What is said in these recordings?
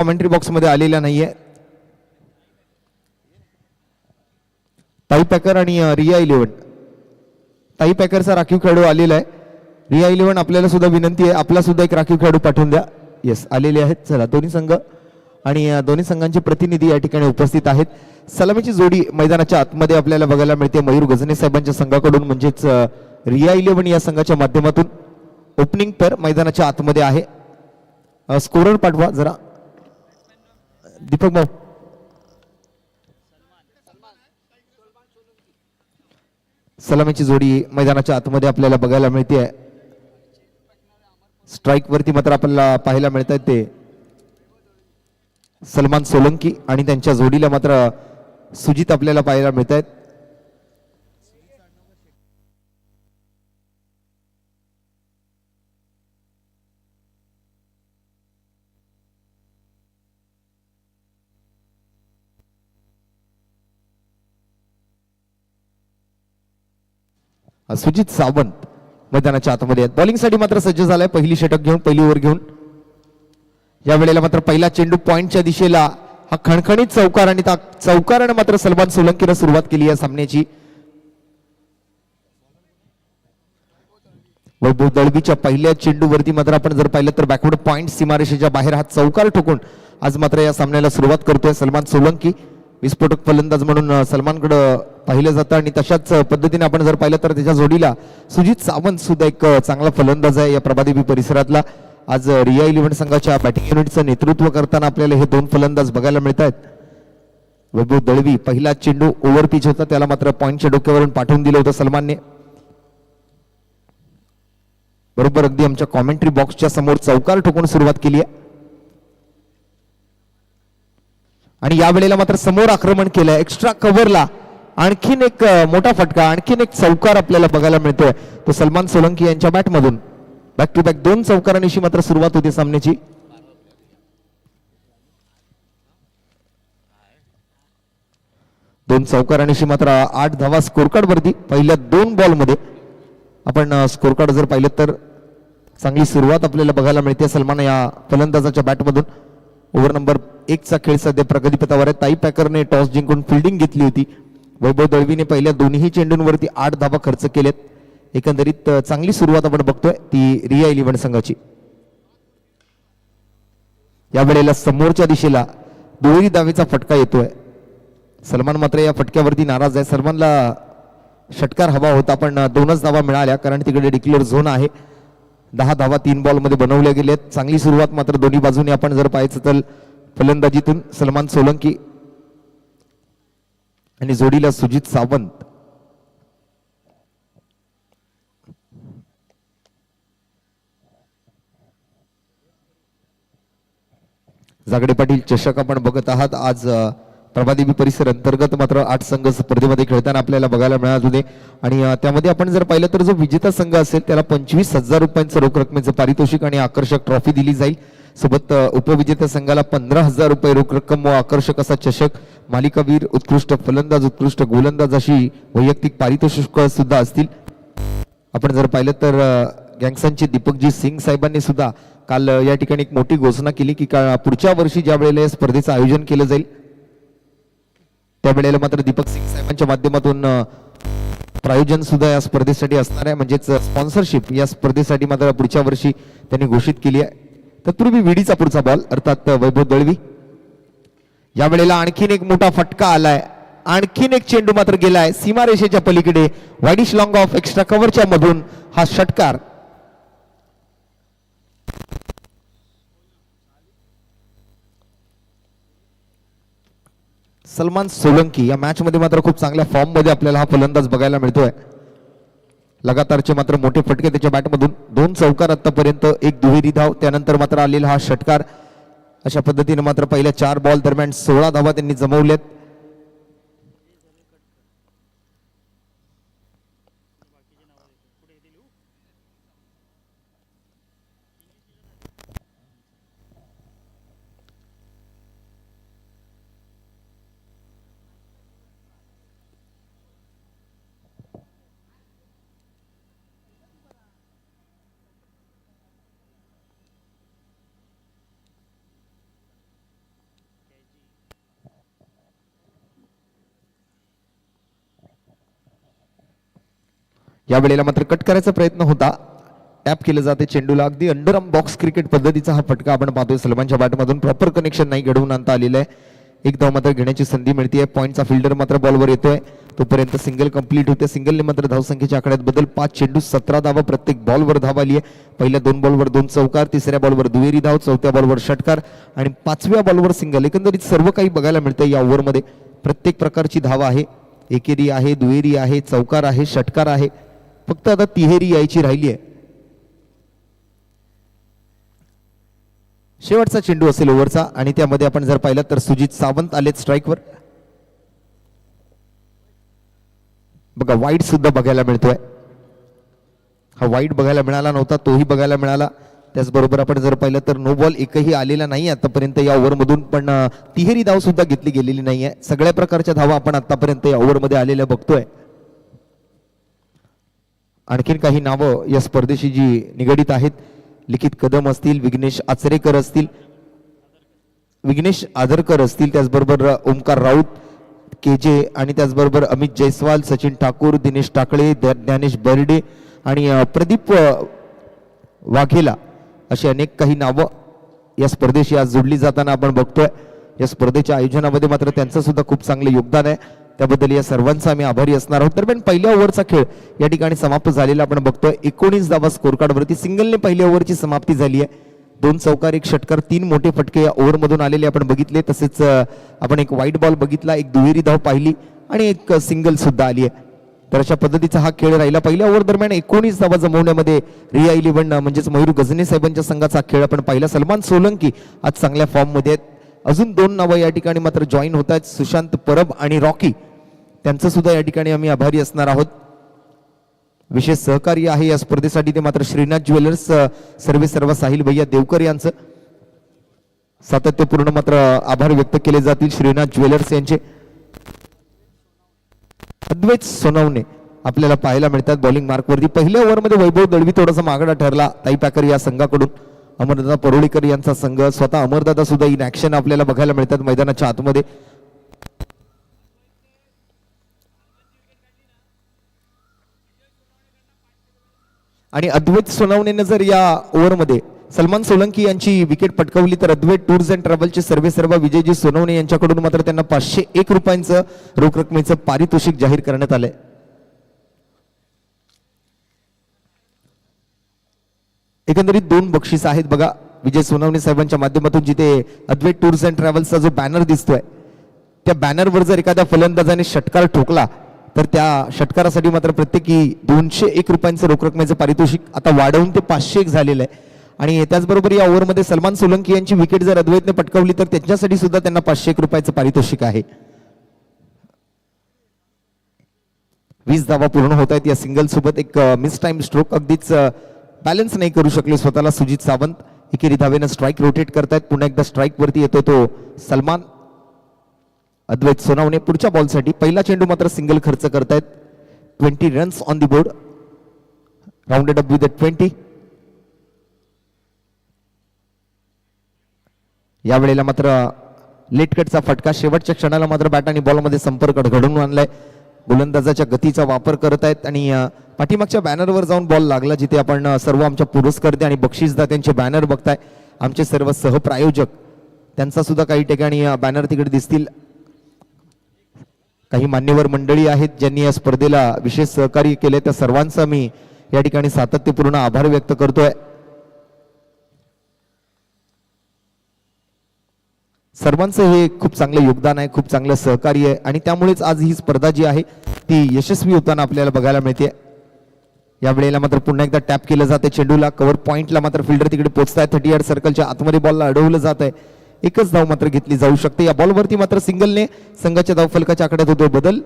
Commentary box मध्ये आलेल्या नाहीये. ताई पॅकर आणि रिया 11. ताई पॅकरचा राखीव खेळाडू आलेला आहे. रिया 11 आपल्याला सुद्धा विनंती आहे, आपला सुद्धा एक राखीव खेळाडू पाठवून द्या. येस, आलेले आहेत. चला, दोन्ही संघ आणि दोन्ही संघांचे प्रतिनिधी या ठिकाणी उपस्थित आहेत. सलामीची जोडी मैदानाच्या आतमध्ये आपल्याला बघायला मिळते मयूर गजने साहेबांच्या संघाकडून, म्हणजेच रिया 11 या संघाच्या माध्यमातून ओपनिंग पेअर मैदानाच्या आतमध्ये आहे. स्कोरर पाठवा जरा दीपक भाऊ. सलामीची जोडी मैदानाच्या आतमध्ये आपल्याला बघायला मिळते. स्ट्राईक वरती मात्र आपल्याला पाहायला मिळत आहेत ते सलमान सोलंकी आणि त्यांच्या जोडीला मात्र सुजित आपल्याला पाहायला मिळत आहेत. सुजित सावंत मैदानाच्या आतमध्ये आहेत. बॉलिंगसाठी मात्र सज्ज झालाय, पहिली षटक घेऊन, पहिली ओव्हर घेऊन. या वेळेला मात्र पहिला चेंडू पॉइंटच्या दिशेला, हा खणखणीत चौकार आणि चौकाराने मात्र सलमान सोलंकीनं सुरुवात केली या सामन्याची. वैभव दळवीच्या पहिल्या चेंडूवरती मात्र आपण जर पाहिलं तर बॅकवर्ड पॉइंट सीमारेषेच्या बाहेर हा चौकार ठोकून आज मात्र या सामन्याला सुरुवात करतोय सलमान सोलंकी. विस्फोटक फलंदाज म्हणून सलमानकडे पाहिलं जातं आणि तशाच पद्धतीने आपण जर पाहिलं तर त्याच्या जोडीला सुजित सावंत सुद्धा एक चांगला फलंदाज आहे या प्रभादेवी परिसरातला. आज रिया 11 संघाच्या बॅटिंग युनिटचं नेतृत्व करताना आपल्याला हे दोन फलंदाज बघायला मिळत आहेत. वैभव दळवी पहिला चेंडू ओव्हर पिच होता, त्याला मात्र पॉइंटच्या डोक्यावरून पाठवून दिलं होतं सलमानने. बरोबर अगदी आमच्या कॉमेंट्री बॉक्सच्या समोर चौकार ठोकून सुरुवात केली आहे. आणि या वेळेला मात्र समोर आक्रमण केलंय एक्स्ट्रा कव्हरला, आणखीन एक मोठा फटका, आणखीन एक चौकार आपल्याला बघायला मिळतोय तो सलमान सोलंकी यांच्या बॅटमधून. बॅक टू बॅक दोन चौकारांशी मात्र सुरुवात होती सामन्याची. दोन चौकारांशी मात्र 8 धावा स्कोरकार्ड वरती पहिल्या 2 बॉलमध्ये. आपण स्कोरकार्ड जर पाहिलं तर चांगली सुरुवात आपल्याला बघायला मिळते सलमान या फलंदाजाच्या बॅटमधून. ओव्हर नंबर 1 चा खेळ सध्या प्रगतीपथावर आहे. ताई पॅकरने टॉस जिंकून फिल्डिंग घेतली होती. वैभव दळवीने पहिल्या दोन्ही चेंडूंवरती 8 धावा खर्च केलेत. एकंदरीत चांगली सुरुवात आपण बघतोय ती रिया 11 संघाची. या वेळेला समोरच्या दिशेला दुहेरी धावेचा फटका येतोय. सलमान मात्र या फटक्यावरती नाराज आहे. सलमानला षटकार हवा होता पण 2च धावा मिळाल्या, कारण तिकडे डिक्लेअर झोन आहे. 10 धावा 3 बॉलमध्ये बनवल्या गेलेत. चांगली सुरुवात मात्र दोन्ही बाजूने आपण जर पाहायचं तर फलंदाजीतून सलमान सोलंकी आणि जोडीला सुजित सावंत. जागडे पाटील चषक आपण बघत आहात. आज प्रभादेवी परिसर अंतर्गत मात्र 8 संघ स्पर्धेमध्ये खेळताना आपल्याला बघायला मिळाले होते आणि त्यामध्ये आपण जर पाहिलं तर जो विजेता संघ असेल त्याला 25,000 रुपयांचं रोख रकमेचं पारितोषिक आणि आकर्षक ट्रॉफी दिली जाईल. सोबत उपविजेत्या संघाला 15,000 रुपये रोख रक्कम व आकर्षक असा चषक, मालिकावीर, उत्कृष्ट फलंदाज, उत्कृष्ट गोलंदाज अशी वैयक्तिक पारितोषिक सुद्धा असतील. आपण जर पाहिलं तर गँगसनचे दीपकजी सिंग साहेबांनी सुद्धा काल या ठिकाणी एक मोठी घोषणा केली की पुढच्या वर्षी ज्या वेळेला या स्पर्धेचं आयोजन केलं जाईल त्यावेळेला मात्र दीपक सिंग साहेबांच्या माध्यमातून प्रायोजन सुद्धा या स्पर्धेसाठी असणार आहे, म्हणजेच स्पॉन्सरशिप या स्पर्धेसाठी मात्र पुढच्या वर्षी त्यांनी घोषित केली आहे. तत्पूर्वी विडीचा पुढचा बॉल अर्थात वैभव दळवी. या वेळेला आणखीन एक मोठा फटका आलाय, आणखीन एक चेंडू मात्र गेलाय सीमारेषेच्या पलीकडे. वाईडिश लॉंग ऑफ एक्स्ट्रा कव्हरच्या मधून हा षटकार. सलमान सोलंकी या मॅच मध्ये मात्र खूप चांगल्या फॉर्म मध्ये आपल्याला हा फलंदाज बघायला मिळतोय. लगातारचे मात्र मोठे फटके त्याच्या बॅटमधून. 2 चौकार आतापर्यंत, 1 दुहेरी धाव, त्यानंतर मात्र आलेला हा षटकार. अशा पद्धतीने मात्र पहिल्या 4 बॉल दरम्यान 16 धावा त्यांनी जमवल्यात. या वेळेला मात्र कट करायचा प्रयत्न होता, टॅप केलं जाते चेंडूला. अगदी अंडरआर्म बॉक्स क्रिकेट पद्धतीचा हा फटका आपण पाहतोय. सलमानच्या बॅटमधून प्रॉपर कनेक्शन नाही घडवून आणता आलेलं आहे. एक धाव मात्र घेण्याची संधी मिळते. पॉईंटचा फिल्डर मात्र बॉलवर येतोय, तोपर्यंत सिंगल कंप्लीट होते. सिंगलने मात्र धावसंख्येच्या आकड्यात बदल. 5 चेंडू 17 धावा, प्रत्येक बॉलवर धाव आली आहे. पहिल्या 2 बॉलवर 2 चौकार, तिसऱ्या बॉलवर दुहेरी धाव, चौथ्या बॉलवर षटकार आणि 5व्या बॉलवर सिंगल. एकंदरीत सर्व काही बघायला मिळतं या ओव्हरमध्ये. प्रत्येक प्रकारची धाव आहे, एकेरी आहे, दुहेरी आहे, चौकार आहे, षटकार आहे. फक्त आता तिहेरी यायची राहिली आहे. शेवटचा चेंडू असेल ओव्हरचा आणि त्यामध्ये आपण जर पाहिलं तर सुजित सावंत आलेत स्ट्राईकवर. बघा वाईट सुद्धा बघायला मिळतोय. हा वाईट बघायला मिळाला नव्हता, तोही बघायला मिळाला. त्याचबरोबर आपण जर पाहिलं तर नो बॉल एकही आलेला नाही आतापर्यंत या ओव्हरमधून. पण तिहेरी धाव सुद्धा घेतली गेलेली नाहीये. सगळ्या प्रकारच्या धावा आपण आतापर्यंत या ओव्हरमध्ये आलेल्या बघतोय. आणखीन काही नावं या स्पर्धेशी जी निगडित आहेत, लिखित कदम असतील, विघ्नेश आचरेकर असतील, विघ्नेश आदरकर असतील, त्याचबरोबर ओमकार राऊत, केजे आणि त्याचबरोबर अमित जयस्वाल, सचिन ठाकूर, दिनेश टाकळे, ज्ञानेश बर्डे आणि प्रदीप वाघेला अशी अनेक काही नावं या स्पर्धेशी आज जोडली जाताना आपण बघतोय. या स्पर्धेच्या आयोजनामध्ये मात्र त्यांचं सुद्धा खूप चांगलं योगदान आहे, त्याबद्दल या सर्वांचा आम्ही आभारी असणार आहोत. दरम्यान पहिल्या ओव्हरचा खेळ या ठिकाणी समाप्त झालेला आपण बघतोय. 19 धावा स्कोर कार्डवरती. सिंगलने पहिल्या ओव्हरची समाप्ती झाली आहे. 2 चौकार, 1 षटकार, 3 मोठे फटके या ओव्हरमधून आलेले आपण बघितले. तसेच आपण एक वाईट बॉल बघितला, एक दुहेरी धाव पाहिली आणि एक सिंगल सुद्धा आली आहे. तर अशा पद्धतीचा हा खेळ राहिला. पहिल्या ओव्हर दरम्यान 19 धावा जमवण्यामध्ये रिया 11 म्हणजेच मयूर गजने साहेबांच्या संघाचा खेळ आपण पाहिला. सलमान सोलंकी आज चांगल्या फॉर्ममध्ये आहेत. अजून 2 नावं या ठिकाणी मात्र जॉईन होत आहेत, सुशांत परब आणि रॉकी. त्यांचं सुद्धा या ठिकाणी आम्ही आभारी असणार आहोत. विशेष सहकार्य आहे या स्पर्धेसाठी ते मात्र श्रीनाथ ज्वेलर्स सर्व साहिल भैया देवकर यांचं सातत्यपूर्ण मात्र आभार व्यक्त केले जातील श्रीनाथ ज्वेलर्स यांचे. अद्वैत सोनवणे आपल्याला पाहायला मिळतात बॉलिंग मार्कवरती. पहिल्या ओव्हरमध्ये वैभव दळवी थोडासा मागडा ठरला ताई पॅकर या संघाकडून. अमरदादा परोळीकर यांचा संघ, स्वतः अमरदादा सुद्धा इन ऍक्शन आपल्याला बघायला मिळतात मैदानाच्या आतमध्ये. आणि अद्वैत सोनवणेने जर या ओव्हरमध्ये सलमान सोलंकी यांची विकेट पटकावली तर अद्वैत टूर्स अँड ट्रॅव्हलचे सर्व विजयजी सोनवणे यांच्याकडून मात्र त्यांना 501 रुपयांचं रोख रकमेचं पारितोषिक जाहीर करण्यात आलंय. एकंदरीत 2 बक्षीस आहेत बघा विजय सोनवणे साहेबांच्या माध्यमातून. जिथे अद्वैत टूर्स अँड ट्रॅव्हल्सचा जो बॅनर दिसतोय त्या बॅनरवर जर एखाद्या फलंदाजाने षटकार ठोकला तर त्या षटकारासाठी मात्र प्रत्येकी 201 रुपयांचं रोख रकमेचं पारितोषिक आता वाढवून ते 501 झालेलं आहे. आणि त्याचबरोबर या ओव्हरमध्ये सलमान सोलंकी यांची विकेट जर अद्वैतने पटकावली तर त्यांच्यासाठी सुद्धा त्यांना 501 रुपयाचं पारितोषिक आहे. 20 धावा पूर्ण होत आहेत. या सिंगल सोबत एक मिस टाइम स्ट्रोक, अगदीच बॅलन्स नाही करू शकले स्वतःला सुजित सावंत. एकेरी धावेनं स्ट्राईक रोटेट करतायत. पुन्हा एकदा स्ट्राईक वरती येतो तो सलमान. अद्वैत सोनवणे पुढच्या बॉलसाठी पहिला चेंडू मात्र सिंगल खर्च करतायत. 20 runs on the board, rounded up with 20. या वेळेला मात्र लेट कटचा फटका. शेवटच्या क्षणाला मात्र बॅट आणि बॉलमध्ये संपर्क घडवून आणलाय. गोलंदाजाच्या गतीचा वापर करत आहेत आणि पाठीमागच्या बॅनरवर जाऊन बॉल लागला, जिथे आपण सर्व आमच्या पुरस्कर्ते आणि बक्षीसदात्यांचे बॅनर बघताय. आमचे सर्व सहप्रायोजक त्यांचा सुद्धा काही ठिकाणी बॅनर तिकडे दिसतील. काही मान्यवर मंडळी आहेत ज्यांनी या स्पर्धेला विशेष सहकार्य केले, त्या सर्वांचा मी या ठिकाणी सातत्यपूर्ण आभार व्यक्त करतोय. सर्वांचं हे खूप चांगलं योगदान आहे, खूप चांगलं सहकार्य आहे आणि त्यामुळेच आज ही स्पर्धा जी आहे ती यशस्वी होताना आपल्याला बघायला मिळते. या वेळेला मात्र पुन्हा एकदा टॅप केलं जाते चेंडूला. कव्हर पॉइंटला मात्र फिल्डर तिकडे पोहोचताय. 30 यार्ड सर्कलच्या आतमध्ये बॉलला अडवलं जात आहे. एकच धाव मात्र घेतली जाऊ शकते. या बॉलवरती मात्र सिंगलने संघाच्या धावफलकाच्या आकड्यात होतो बदल.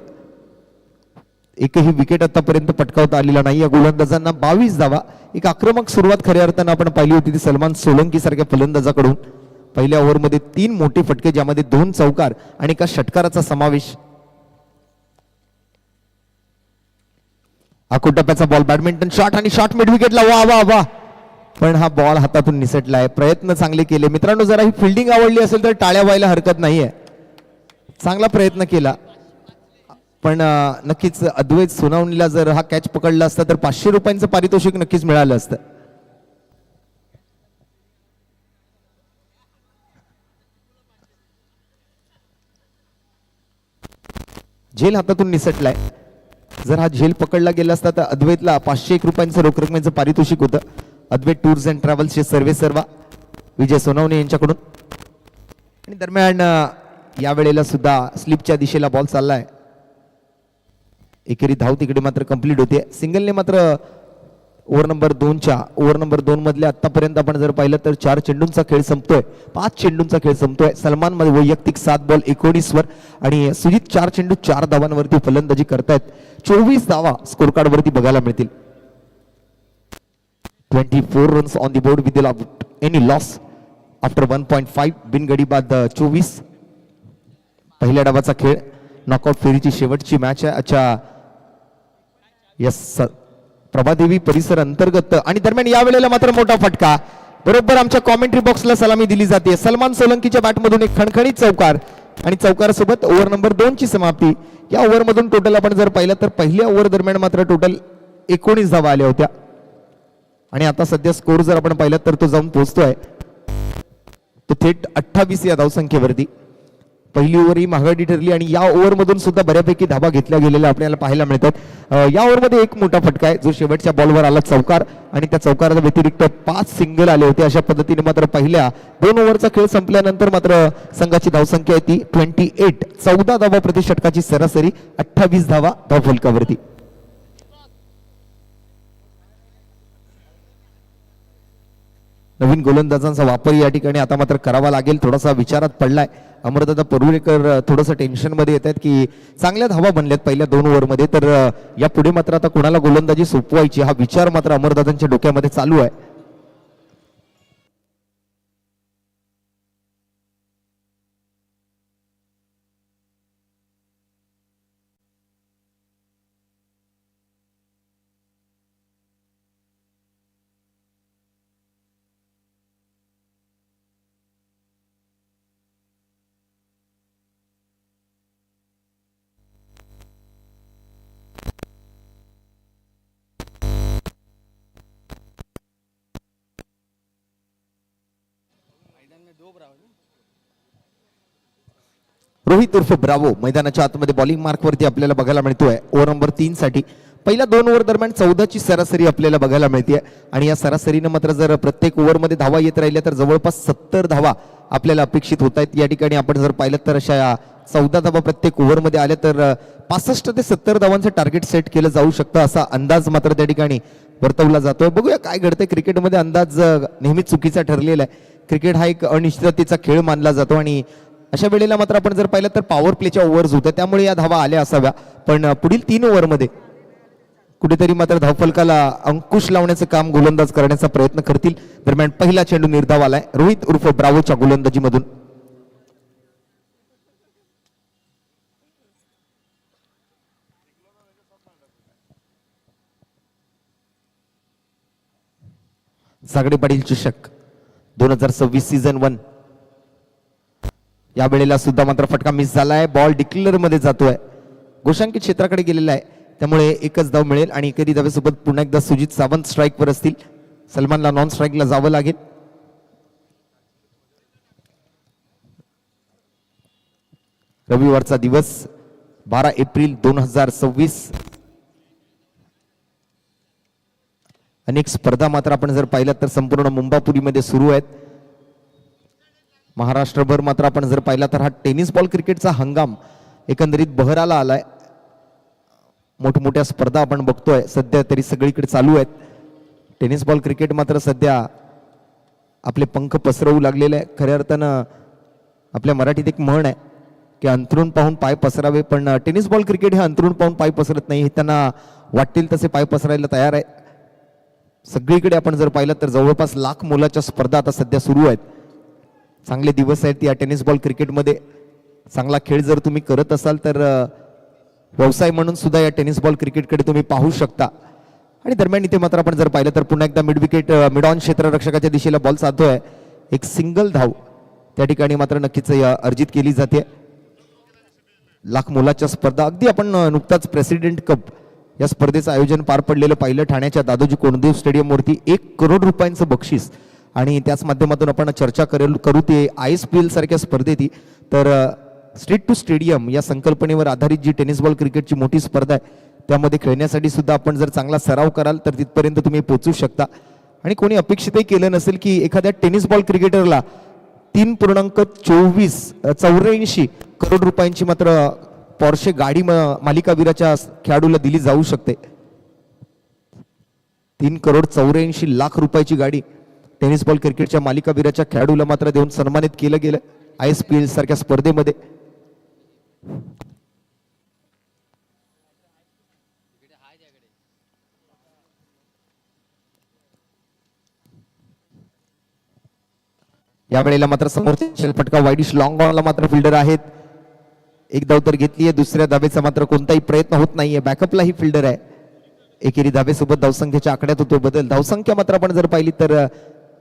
एकही विकेट आतापर्यंत पटकावता आलेला नाही या गोलंदाजांना. 22 धावा. एक आक्रमक सुरुवात खऱ्या अर्थानं आपण पाहिली होती ती सलमान सोलंकी सारख्या फलंदाजाकडून. पहिल्या ओव्हरमध्ये 3 मोठे फटके, ज्यामध्ये 2 चौकार आणि एका षटकाराचा समावेश. आकुटप्प्याचा बॉल, बॅडमिंटन शॉट आणि शॉट मिड विकेटला. वा वा वा, पण हा बॉल हातातून निसटलाय. प्रयत्न चांगले केले मित्रांनो. जरा ही फिल्डिंग आवडली असेल तर टाळ्या व्हायला हरकत नाहीये. चांगला प्रयत्न केला. पण नक्कीच अद्वैत सोनावणीला जर हा कॅच पकडला असता तर 500 रुपयांचं पारितोषिक नक्कीच मिळालं असतं. झेल हातातून निसटलाय. जर हा झेल पकडला गेला असता तर अद्वैतला 501 रुपयांचं रोख रकमेचं पारितोषिक होतं. अद्वैत टूर्स अँड ट्रॅव्हल्सचे सर्वे सर्वा विजय सोनावणे यांच्याकडून. आणि दरम्यान या वेळेला सुद्धा स्लिपच्या दिशेला बॉल चाललाय. एकेरी धाव तिकडे मात्र कंप्लीट होते. सिंगलने मात्र ओव्हर नंबर 2 मधल्या आतापर्यंत आपण जर पाहिलं तर 4 चेंडूंचा खेळ संपतोय. 5 चेंडूंचा खेळ संपतोय. सलमान मध्ये वैयक्तिक 7 बॉल 19 वर आणि सुजित 4 चेंडू 4 धावांवरती फलंदाजी करतायत. 24 धावा स्कोर कार्ड वरती बघायला मिळतील. 24 runs on the board with any loss after 1.5 बिनगडी बाद 24. पहिल्या डावाचा खेळ नॉकआउट फेरीची शेवटची मॅच आहे. अच्छा यस प्रभादेवी परिसर अंतर्गत. आणि दरम्यान या वेळेला मात्र मोठा फटका बरोबर आमच्या कॉमेंट्री बॉक्सला सलामी दिली जाते. सलमान सोलंकीच्या बॅटमधून एक खणखणीत चौकार आणि चौकारासोबत ओव्हर नंबर 2 ची समाप्ती. या ओव्हरमधून टोटल आपण जर पाहिलं तर पहिल्या ओव्हर दरम्यान मात्र टोटल 19 धावा आल्या होत्या. आणि आता सध्या स्कोर जर आपण पाहिलं तर तो जाऊन पोहोचतोय तो थेट 28 या धावसंख्येवरती. पहिली ओव्हर ही महागडी ठरली आणि या ओव्हरमधून सुद्धा बऱ्यापैकी धावा घेतल्या गेलेल्या आपल्याला पाहायला मिळतात. या ओव्हरमध्ये एक मोठा फटका आहे जो शेवटच्या बॉलवर आला चौकार आणि त्या चौकाराच्या व्यतिरिक्त 5 सिंगल आले होते. अशा पद्धतीने मात्र पहिल्या 2 ओव्हरचा खेळ संपल्यानंतर मात्र संघाची धावसंख्या आहे ती 28. 14 धावा प्रति षटकाची सरासरी, 28 धावा धावफलकावरती. नवीन गोलंदाजांचा वापर या ठिकाणी आता मात्र करावा लागेल. थोडासा विचारात पडलाय. अमरदादा परुळेकर थोडंसं टेन्शन मध्ये येत आहेत की चांगल्या धावा बनल्यात पहिल्या 2 ओव्हरमध्ये, तर या पुढे मात्र आता कोणाला गोलंदाजी सोपवायची हा विचार मात्र अमरदादांच्या डोक्यामध्ये चालू आहे. रोहित उर्फ ब्रावो मैदानाच्या आतमध्ये बॉलिंग मार्कवरती आपल्याला बघायला मिळतोय. ओव्हर नंबर 3 साठी पहिल्या 2 ओव्हर दरम्यान 14 ची सरासरी आपल्याला बघायला मिळते. आणि या सरासरीनं मात्र जर प्रत्येक ओव्हरमध्ये धावा येत राहिल्या तर जवळपास 70 धावा आपल्याला अपेक्षित होत आहेत. या ठिकाणी आपण जर पाहिलं तर अशा 14 धावा प्रत्येक ओव्हरमध्ये आल्या तर 65 ते 70 धावांचं टार्गेट सेट केलं जाऊ शकतं असा अंदाज मात्र त्या ठिकाणी वर्तवला जातोय. बघूया काय घडतंय. क्रिकेटमध्ये अंदाज नेहमीच चुकीचा ठरलेला आहे. क्रिकेट हा एक अनिश्चिततेचा खेळ मानला जातो आणि अशा वेळेला मात्र आपण जर पाहिलं तर पॉवर प्लेच्या ओव्हर्स होत्या त्यामुळे या धावा आल्या असाव्या. पण पुढील 3 ओव्हरमध्ये कुठेतरी मात्र धावफलकाला अंकुश लावण्याचं काम गोलंदाज करण्याचा प्रयत्न करतील. दरम्यान पहिला चेंडू निर्धाव आलाय रोहित उर्फ ब्रावोच्या गोलंदाजीमधून. सागडे पाटील चषक 2026 सीझन 1. या वेळेला सुद्धा मात्र फटका मिस झालाय. बॉल डिक्लेअर मध्ये जातोय. गोशांकित क्षेत्राकडे गेलेला आहे त्यामुळे एकच धाव मिळेल आणि एकेरी धावेसोबत पुन्हा एकदा सुजित सावंत स्ट्राईक वर असतील. सलमानला नॉन स्ट्राईकला जावं लागेल. रविवारचा दिवस 12 एप्रिल 2026. अनेक स्पर्धा मात्र आपण जर पाहिलं तर संपूर्ण मुंबापुरीमध्ये सुरू आहेत. महाराष्ट्रभर मात्र आपण जर पाहिला तर हा टेनिस बॉल क्रिकेटचा हंगाम एकंदरीत बहराला आलाय. मोठमोठ्या स्पर्धा आपण बघतोय सध्या तरी सगळीकडे चालू आहेत. टेनिस बॉल क्रिकेट मात्र सध्या आपले पंख पसरवू लागलेले आहे. खऱ्या अर्थानं आपल्या मराठीत एक म्हण आहे की अंथरूण पाहून पाय पसरावे, पण टेनिस बॉल क्रिकेट हे अंथरूण पाहून पाय पसरत नाही. हे त्यांना वाटतील तसे पाय पसरायला तयार आहे. सगळीकडे आपण जर पाहिलं तर जवळपास लाख मोलाच्या स्पर्धा आता सध्या सुरू आहेत. चांगले दिवस आहेत या टेनिस बॉल क्रिकेटमध्ये. चांगला खेळ जर तुम्ही करत असाल तर व्यवसाय म्हणून सुद्धा या टेनिस बॉल क्रिकेटकडे तुम्ही पाहू शकता. आणि दरम्यान इथे मात्र आपण जर पाहिलं तर पुन्हा एकदा मिड विकेट मिड ऑन क्षेत्ररक्षकाच्या दिशेला बॉल साधतोय. एक सिंगल धाव त्या ठिकाणी मात्र नक्कीच अर्जित केली जाते. लाख मोलाच्या स्पर्धा, अगदी आपण नुकताच प्रेसिडेंट कप या स्पर्धेचं आयोजन पार पडलेलं पाहिलं ठाण्याच्या दादोजी कोंडदेव स्टेडियमवरती. 1 करोड रुपयांचं बक्षीस आणि त्याच माध्यमातून आपण चर्चा करू ते ISPL सारख्या स्पर्धेत. तर स्ट्रीट टू स्टेडियम या संकल्पनेवर आधारित जी टेनिस बॉल क्रिकेटची मोठी स्पर्धा आहे त्यामध्ये खेळण्यासाठी सुद्धा आपण जर चांगला सराव कराल तर तिथपर्यंत तुम्ही पोहोचू शकता. आणि कोणी अपेक्षितही केलं नसेल की एखाद्या टेनिस बॉल क्रिकेटरला 3.84 करोड रुपयांची मात्र पॉर्शे गाडी मालिकावीराच्या खेळाडूला दिली जाऊ शकते. 3.84 करोड रुपयाची गाडी टेनिस बॉल क्रिकेटच्या मालिकावीराच्या खेळाडूला मात्र देऊन सन्मानित केलं गेलं ISPL सारख्या स्पर्धेमध्ये. यावेळेला मात्र समोरच्या फटका वाईडिश लॉंग बॉलला मात्र फिल्डर आहेत. एक धाव तर घेतलीये, दुसऱ्या धावेचा मात्र कोणताही प्रयत्न होत नाहीये. बॅकअपला ही फिल्डर आहे. एकेरी धावेसोबत धावसंख्येच्या आकड्यात होतो बदल. धावसंख्या मात्र आपण जर पाहिली तर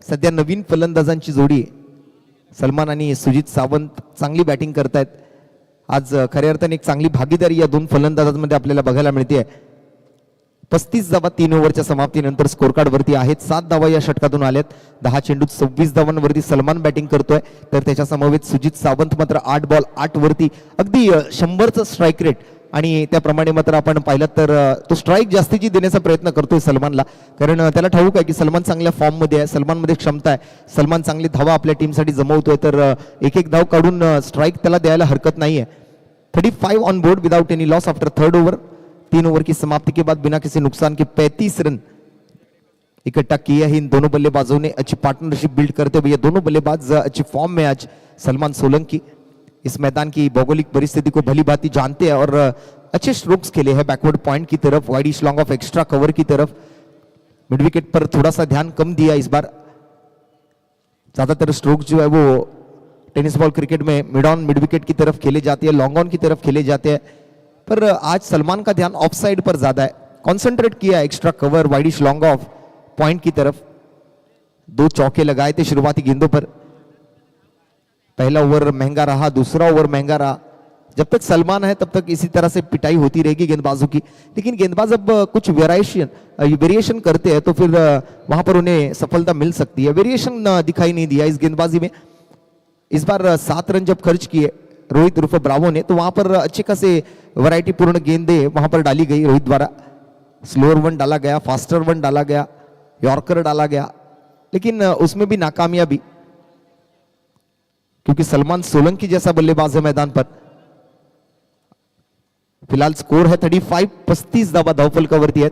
सध्या नवीन फलंदाजांची जोडी सलमान आणि सुजित सावंत चांगली बॅटिंग करतायत. आज खऱ्या अर्थाने एक चांगली भागीदारी या दोन फलंदाजांमध्ये आपल्याला बघायला मिळते. 35 धावा 3 ओव्हरच्या समाप्तीनंतर स्कोर कार्ड वरती आहेत. 7 धावा या षटकातून आल्यात. 10 चेंडूत 26 धावांवरती सलमान बॅटिंग करतोय तर त्याच्या समवेत सुजित सावंत मात्र 8 बॉल 8 वरती अगदी 100चं स्ट्राईक रेट आणि त्याप्रमाणे मात्र आपण पाहिलं तर तो स्ट्राईक जास्तीची देण्याचा प्रयत्न करतोय सलमानला, कारण त्याला ठाऊक आहे की सलमान चांगल्या फॉर्म मध्ये आहे, सलमानमध्ये क्षमता आहे, सलमान चांगली धावा आपल्या टीमसाठी जमवतोय तर एक धाव काढून स्ट्राईक त्याला द्यायला हरकत नाहीये. 35 on board without any loss after third over. 3 over की समाप्ति के बाद बिना किसी नुकसान के 35 रन इकट्ठा किया है इन दोनों बल्लेबाजों ने. अच्छी पार्टनरशिप बिल्ड करते हुए ये दोनों बल्लेबाज अच्छी फॉर्म में आज सलमान सोलंकी इस मैदान की भौगोलिक परिस्थिति को भली भांति जानते हैं और अच्छे स्ट्रोक्स खेले हैं बैकवर्ड पॉइंट की तरफ, widish long of extra cover की तरफ. मिड विकेट पर थोड़ा सा ध्यान कम दिया इस बार. ज्यादातर स्ट्रोक्स जो है वो टेनिस बॉल क्रिकेट में मिड ऑन मिड विकेट की तरफ खेले जाते हैं, लॉन्ग ऑन की तरफ खेले जाते हैं, पर आज सलमान का ध्यान ऑफ साइड पर ज्यादा है. कॉन्सेंट्रेट किया extra cover widish long off point की तरफ. 2 चौके लगाए थे शुरुआती गेंदों पर. पहला ओवर महंगा रहा, दूसरा ओवर महंगा रहा. जब तक सलमान है तब तक इसी तरह से पिटाई होती रहेगी गेंदबाजों की, लेकिन गेंदबाज अब कुछ वेरिएशन करते हैं तो फिर वहां पर उन्हें सफलता मिल सकती है. वेरिएशन दिखाई नहीं दिया इस गेंदबाजी में. इस बार 7 रन जब खर्च किए रोहित उर्फ ब्रावो ने तो वहां पर अच्छे खासे वैरायटी पूर्ण गेंदें वहां पर डाली गई रोहित द्वारा. स्लोअर वन डाला गया, फास्टर वन डाला गया, यॉर्कर डाला गया, लेकिन उसमें भी नाकामयाबी क्योंकि सलमान सोलंकी जैसा बल्लेबाज है मैदान पर. फिलहाल स्कोर है 35 धावा धावफलकावरती आहेत.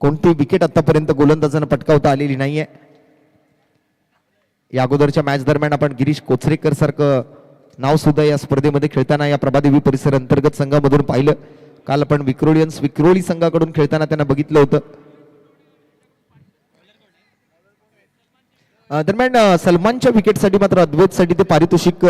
कोणती विकेट आतापर्यंत गोलंदाजांना पटकावता आलेली नाहीये. या अगोदरच्या मॅच दरम्यान आपण गिरीश कोचरेकर सारखं नाव सुद्धा या स्पर्धेमध्ये खेळताना या प्रभादेवी परिसर अंतर्गत संघामधून पाहिलं. काल आपण विक्रोळी संघाकडून खेळताना त्यांना बघितलं होतं. दरम्यान सलमानच्या विकेटसाठी मात्र अद्वैतसाठी ते पारितोषिक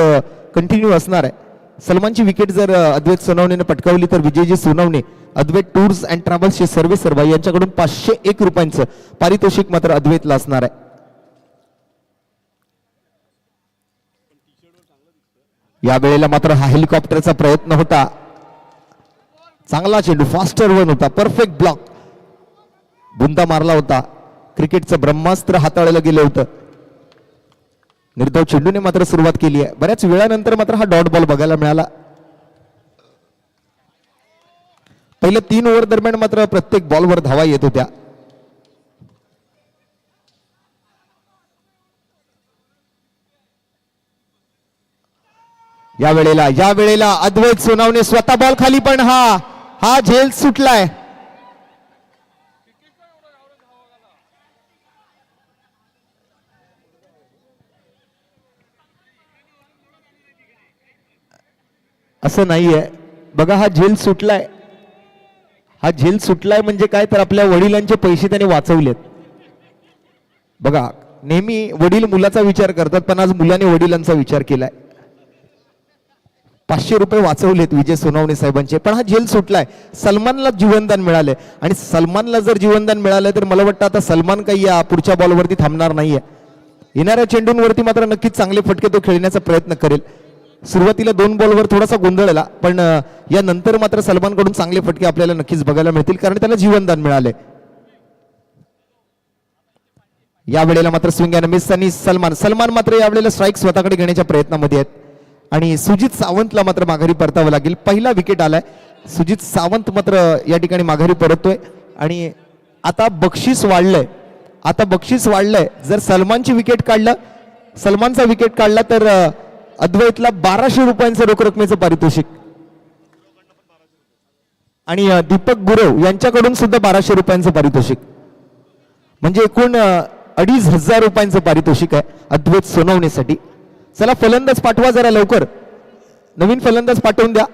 कंटिन्यू असणार आहे. सलमानची विकेट जर अद्वैत सोनवणे पटकावली तर विजयजी सोनवणे अद्वैत टूर्स अँड ट्रॅव्हल्सचे सर्व्हिस सर्वा यांच्याकडून 501 रुपयांचं पारितोषिक मात्र अद्वैतला असणार आहे. या वेळेला मात्र हा हेलिकॉप्टरचा प्रयत्न होता. चांगला चेंडू, फास्टर वन होता, परफेक्ट ब्लॉक, बुंदा मारला होता. क्रिकेटचं ब्रह्मास्त्र हाताळलं गेलं होतं. निर्धाव चेंडूने मात्र सुरुवात केली आहे. बऱ्याच वेळानंतर मात्र हा डॉट बॉल बघायला मिळाला. पहिल्या 3 ओव्हर दरम्यान मात्र प्रत्येक बॉलवर धावा येत होत्या. या वेळेला अद्वैत सोनवणे स्वतः बॉल खाली, पण हा झेल सुटलाय. असं नाहीये बघा, हा झेल सुटलाय. हा झेल सुटलाय म्हणजे काय तर आपल्या वडिलांचे पैसे त्याने वाचवलेत. बघा, नेहमी वडील मुलाचा विचार करतात, पण आज मुलाने वडिलांचा विचार केलाय. 500 रुपये वाचवलेत विजय सोनवणे साहेबांचे, पण हा झेल सुटलाय. सलमानला जीवनदान मिळालंय आणि सलमानला जर जीवनदान मिळालंय तर मला वाटतं आता सलमान काही या पुढच्या बॉलवरती थांबणार नाहीये. येणाऱ्या चेंडूंवरती मात्र नक्कीच चांगले फटके तो खेळण्याचा प्रयत्न करेल. सुरुवातीला 2 बॉलवर थोडासा गोंधळला, पण या नंतर मात्र सलमानकडून चांगले फटके आपल्याला नक्कीच बघायला मिळतील, कारण त्याला जीवनदान मिळाले. या वेळेला मात्र स्विंग अँड मिस आणि सलमान मात्र यावेळेला स्ट्राईक स्वतःकडे घेण्याच्या प्रयत्नामध्ये आहेत आणि सुजित सावंतला मात्र माघारी परतावं लागेल. पहिला विकेट आलाय, सुजित सावंत मात्र या ठिकाणी माघारी परततोय आणि आता बक्षीस वाढलंय. जर सलमानचा विकेट काढला तर अद्वैतला 1200 रुपयांचं रोख रकमेचं पारितोषिक आणि दीपक गुरव यांच्याकडून सुद्धा 1200 रुपयांचं पारितोषिक, म्हणजे एकूण 2500 रुपयांचं पारितोषिक आहे अद्वैत सोनवणेसाठी. चला फलंदाज पाठवा जरा लवकर, नवीन फलंदाज पाठवून द्या.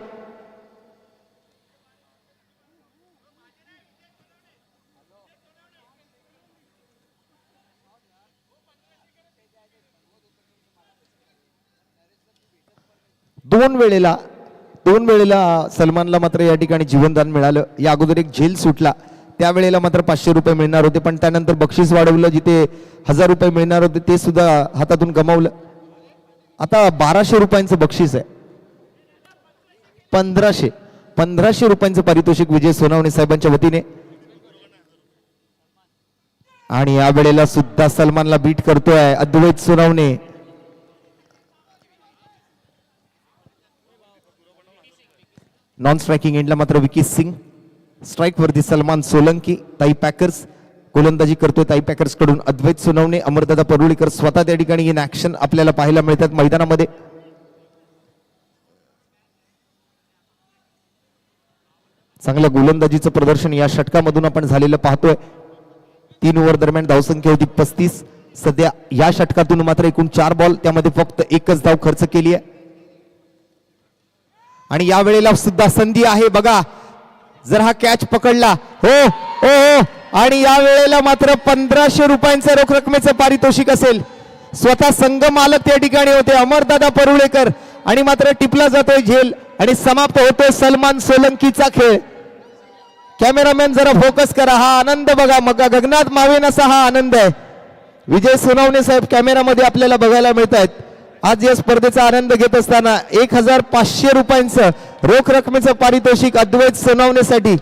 दोन वेळेला सलमानला मात्र या ठिकाणी जीवनदान मिळालं. या अगोदर एक झेल सुटला, त्यावेळेला मात्र 500 रुपये मिळणार होते, पण त्यानंतर बक्षीस वाढवलं, जिथे 1000 रुपये मिळणार होते ते सुद्धा हातातून गमावलं. आता 1200 रुपयांचं बक्षीस आहे. 1500 रुपयांचं पारितोषिक विजय सोनवणे साहेबांच्या वतीने. आणि या वेळेला सुद्धा सलमानला बीट करतोय अद्वैत सोनवणे. नॉन स्ट्रायकिंग एंडला मात्र विकी सिंग, स्ट्राईक वरती सलमान सोलंकी. ताई पॅकर्स गोलंदाजी करतोय, ताई पॅकर्स कडून अद्वैत सोनवणे. अमरदादा परुळीकर स्वतः त्या ठिकाणी इन ऍक्शन आपल्याला पाहायला मिळतात मैदानामध्ये. चांगल्या गोलंदाजीचं प्रदर्शन या षटकामधून आपण झालेलं पाहतोय. 3 ओव्हर दरम्यान धावसंख्या होती 35. सध्या या षटकातून मात्र एकूण 4 बॉल, त्यामध्ये फक्त 1च धाव खर्च केली आहे. आणि या वेळेला सुद्धा संधी आहे बघा, जर हा कॅच पकडला हो आणि या वेळेला मात्र 1500 रुपयांचं रोख रकमेचं पारितोषिक असेल. स्वतः संघ मालक त्या ठिकाणी होते अमरदादा परुळेकर आणि मात्र टिपला जातोय झेल आणि समाप्त होतोय सलमान सोलंकीचा खेळ. कॅमेरामॅन जरा फोकस करा, हा आनंद बघा, मग गगनात मावेन असा हा आनंद आहे. विजय सोनवणे साहेब कॅमेरामध्ये आपल्याला बघायला मिळत आहेत. आज या स्पर्धेचा आनंद घेत असताना 1500 रुपयांचं रोख रकमेचं पारितोषिक अद्वैत सोनवणेसाठी.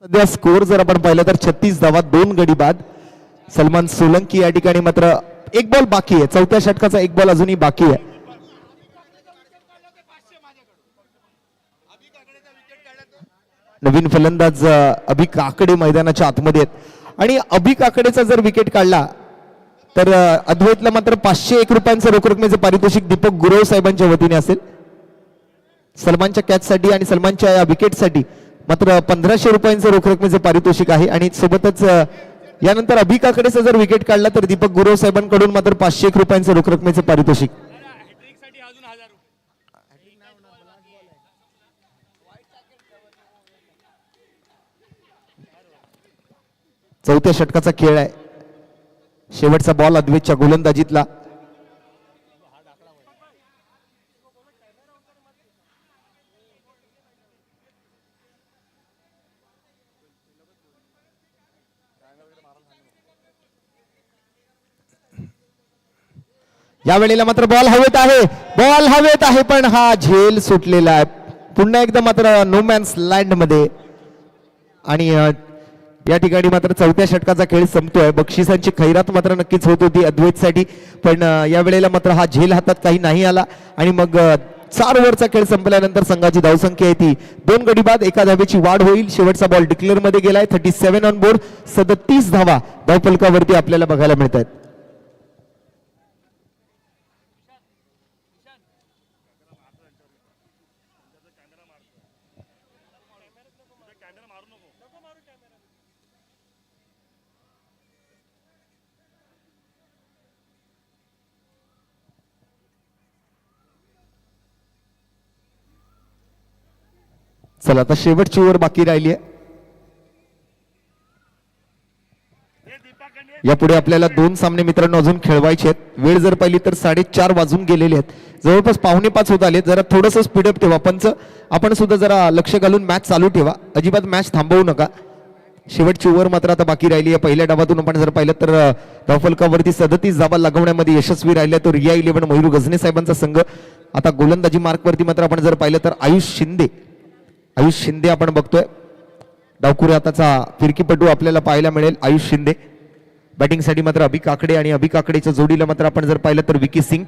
सध्या स्कोर जर आपण पाहिलं तर 36 धावा 2 गडी बाद. सलमान सोलंकी या ठिकाणी मात्र 1 बॉल बाकी आहे, चौथ्या षटकाचा 1 बॉल अजूनही बाकी आहे. नवीन फलंदाज अभि काकडे मैदानाच्या आतमध्ये आहेत आणि अभि काकडेचा जर विकेट काढला तर अद्वैतला मात्र 501 रुपयांचं रोख रकमेचं पारितोषिक दीपक गुरव साहेबांच्या वतीने असेल. सलमानच्या कॅचसाठी आणि सलमानच्या या विकेटसाठी मात्र 1500 रुपयांचं रोख रकमेचं पारितोषिक आहे. आणि सोबतच यानंतर अभि काकडेचा जर विकेट काढला तर दीपक गुरव साहेबांकडून मात्र 501 रुपयांचं रोख रकमेचं पारितोषिक. चौथ्या षटकाचा खेळ आहे, शेवटचा बॉल अद्वैतच्या गोलंदाजीतला. या वेळेला मात्र बॉल हवेत आहे पण हा झेल सुटलेला आहे. पुन्हा एकदा मात्र नो मॅन्स लँड मध्ये. आणि या ठिकाणी मात्र चौथ्या षटकाचा खेळ संपतोय. बक्षिसांची खैरात मात्र नक्कीच होत होती अद्वैतसाठी, पण या वेळेला मात्र हा झेल हातात काही नाही आला. आणि मग 4 ओव्हरचा खेळ संपल्यानंतर संघाची धावसंख्या आहे ती 2 गडी बाद, 1 धावेची वाढ होईल. शेवटचा बॉल डिक्लेअर मध्ये गेलाय. 37 ऑन बोर्ड, 37 धावा धावफलकावरती आपल्याला बघायला मिळत आहेत. चला आता शेवटची ओव्हर बाकी राहिली आहे. यापुढे आपल्याला 2 सामने मित्रांनो अजून खेळवायचे आहेत. वेळ जर पाहिली तर 4:30 वाजून गेलेले आहेत, जवळपास 4:45 होत आले. जरा थोडंसं स्पीडअप ठेवा पंच, आपण सुद्धा जरा लक्ष घालून मॅच चालू ठेवा, अजिबात मॅच थांबवू नका. शेवटची ओव्हर मात्र आता बाकी राहिली आहे. पहिल्या डावातून आपण जर पाहिलं तर धावफलकावरती 37 धावा लागवण्यामध्ये यशस्वी राहिले. तो रिया 11 मयूर गजने साहेबांचा संघ. आता गोलंदाजी मार्कवरती मात्र आपण जर पाहिलं तर आयुष शिंदे आपण बघतोय. डावखुरे हाताचा फिरकीपटू आपल्याला पाहायला मिळेल आयुष शिंदे. बॅटिंगसाठी मात्र अभि काकडे आणि अभि काकडेच्या जोडीला मात्र आपण जर पाहिलं तर विकी सिंग.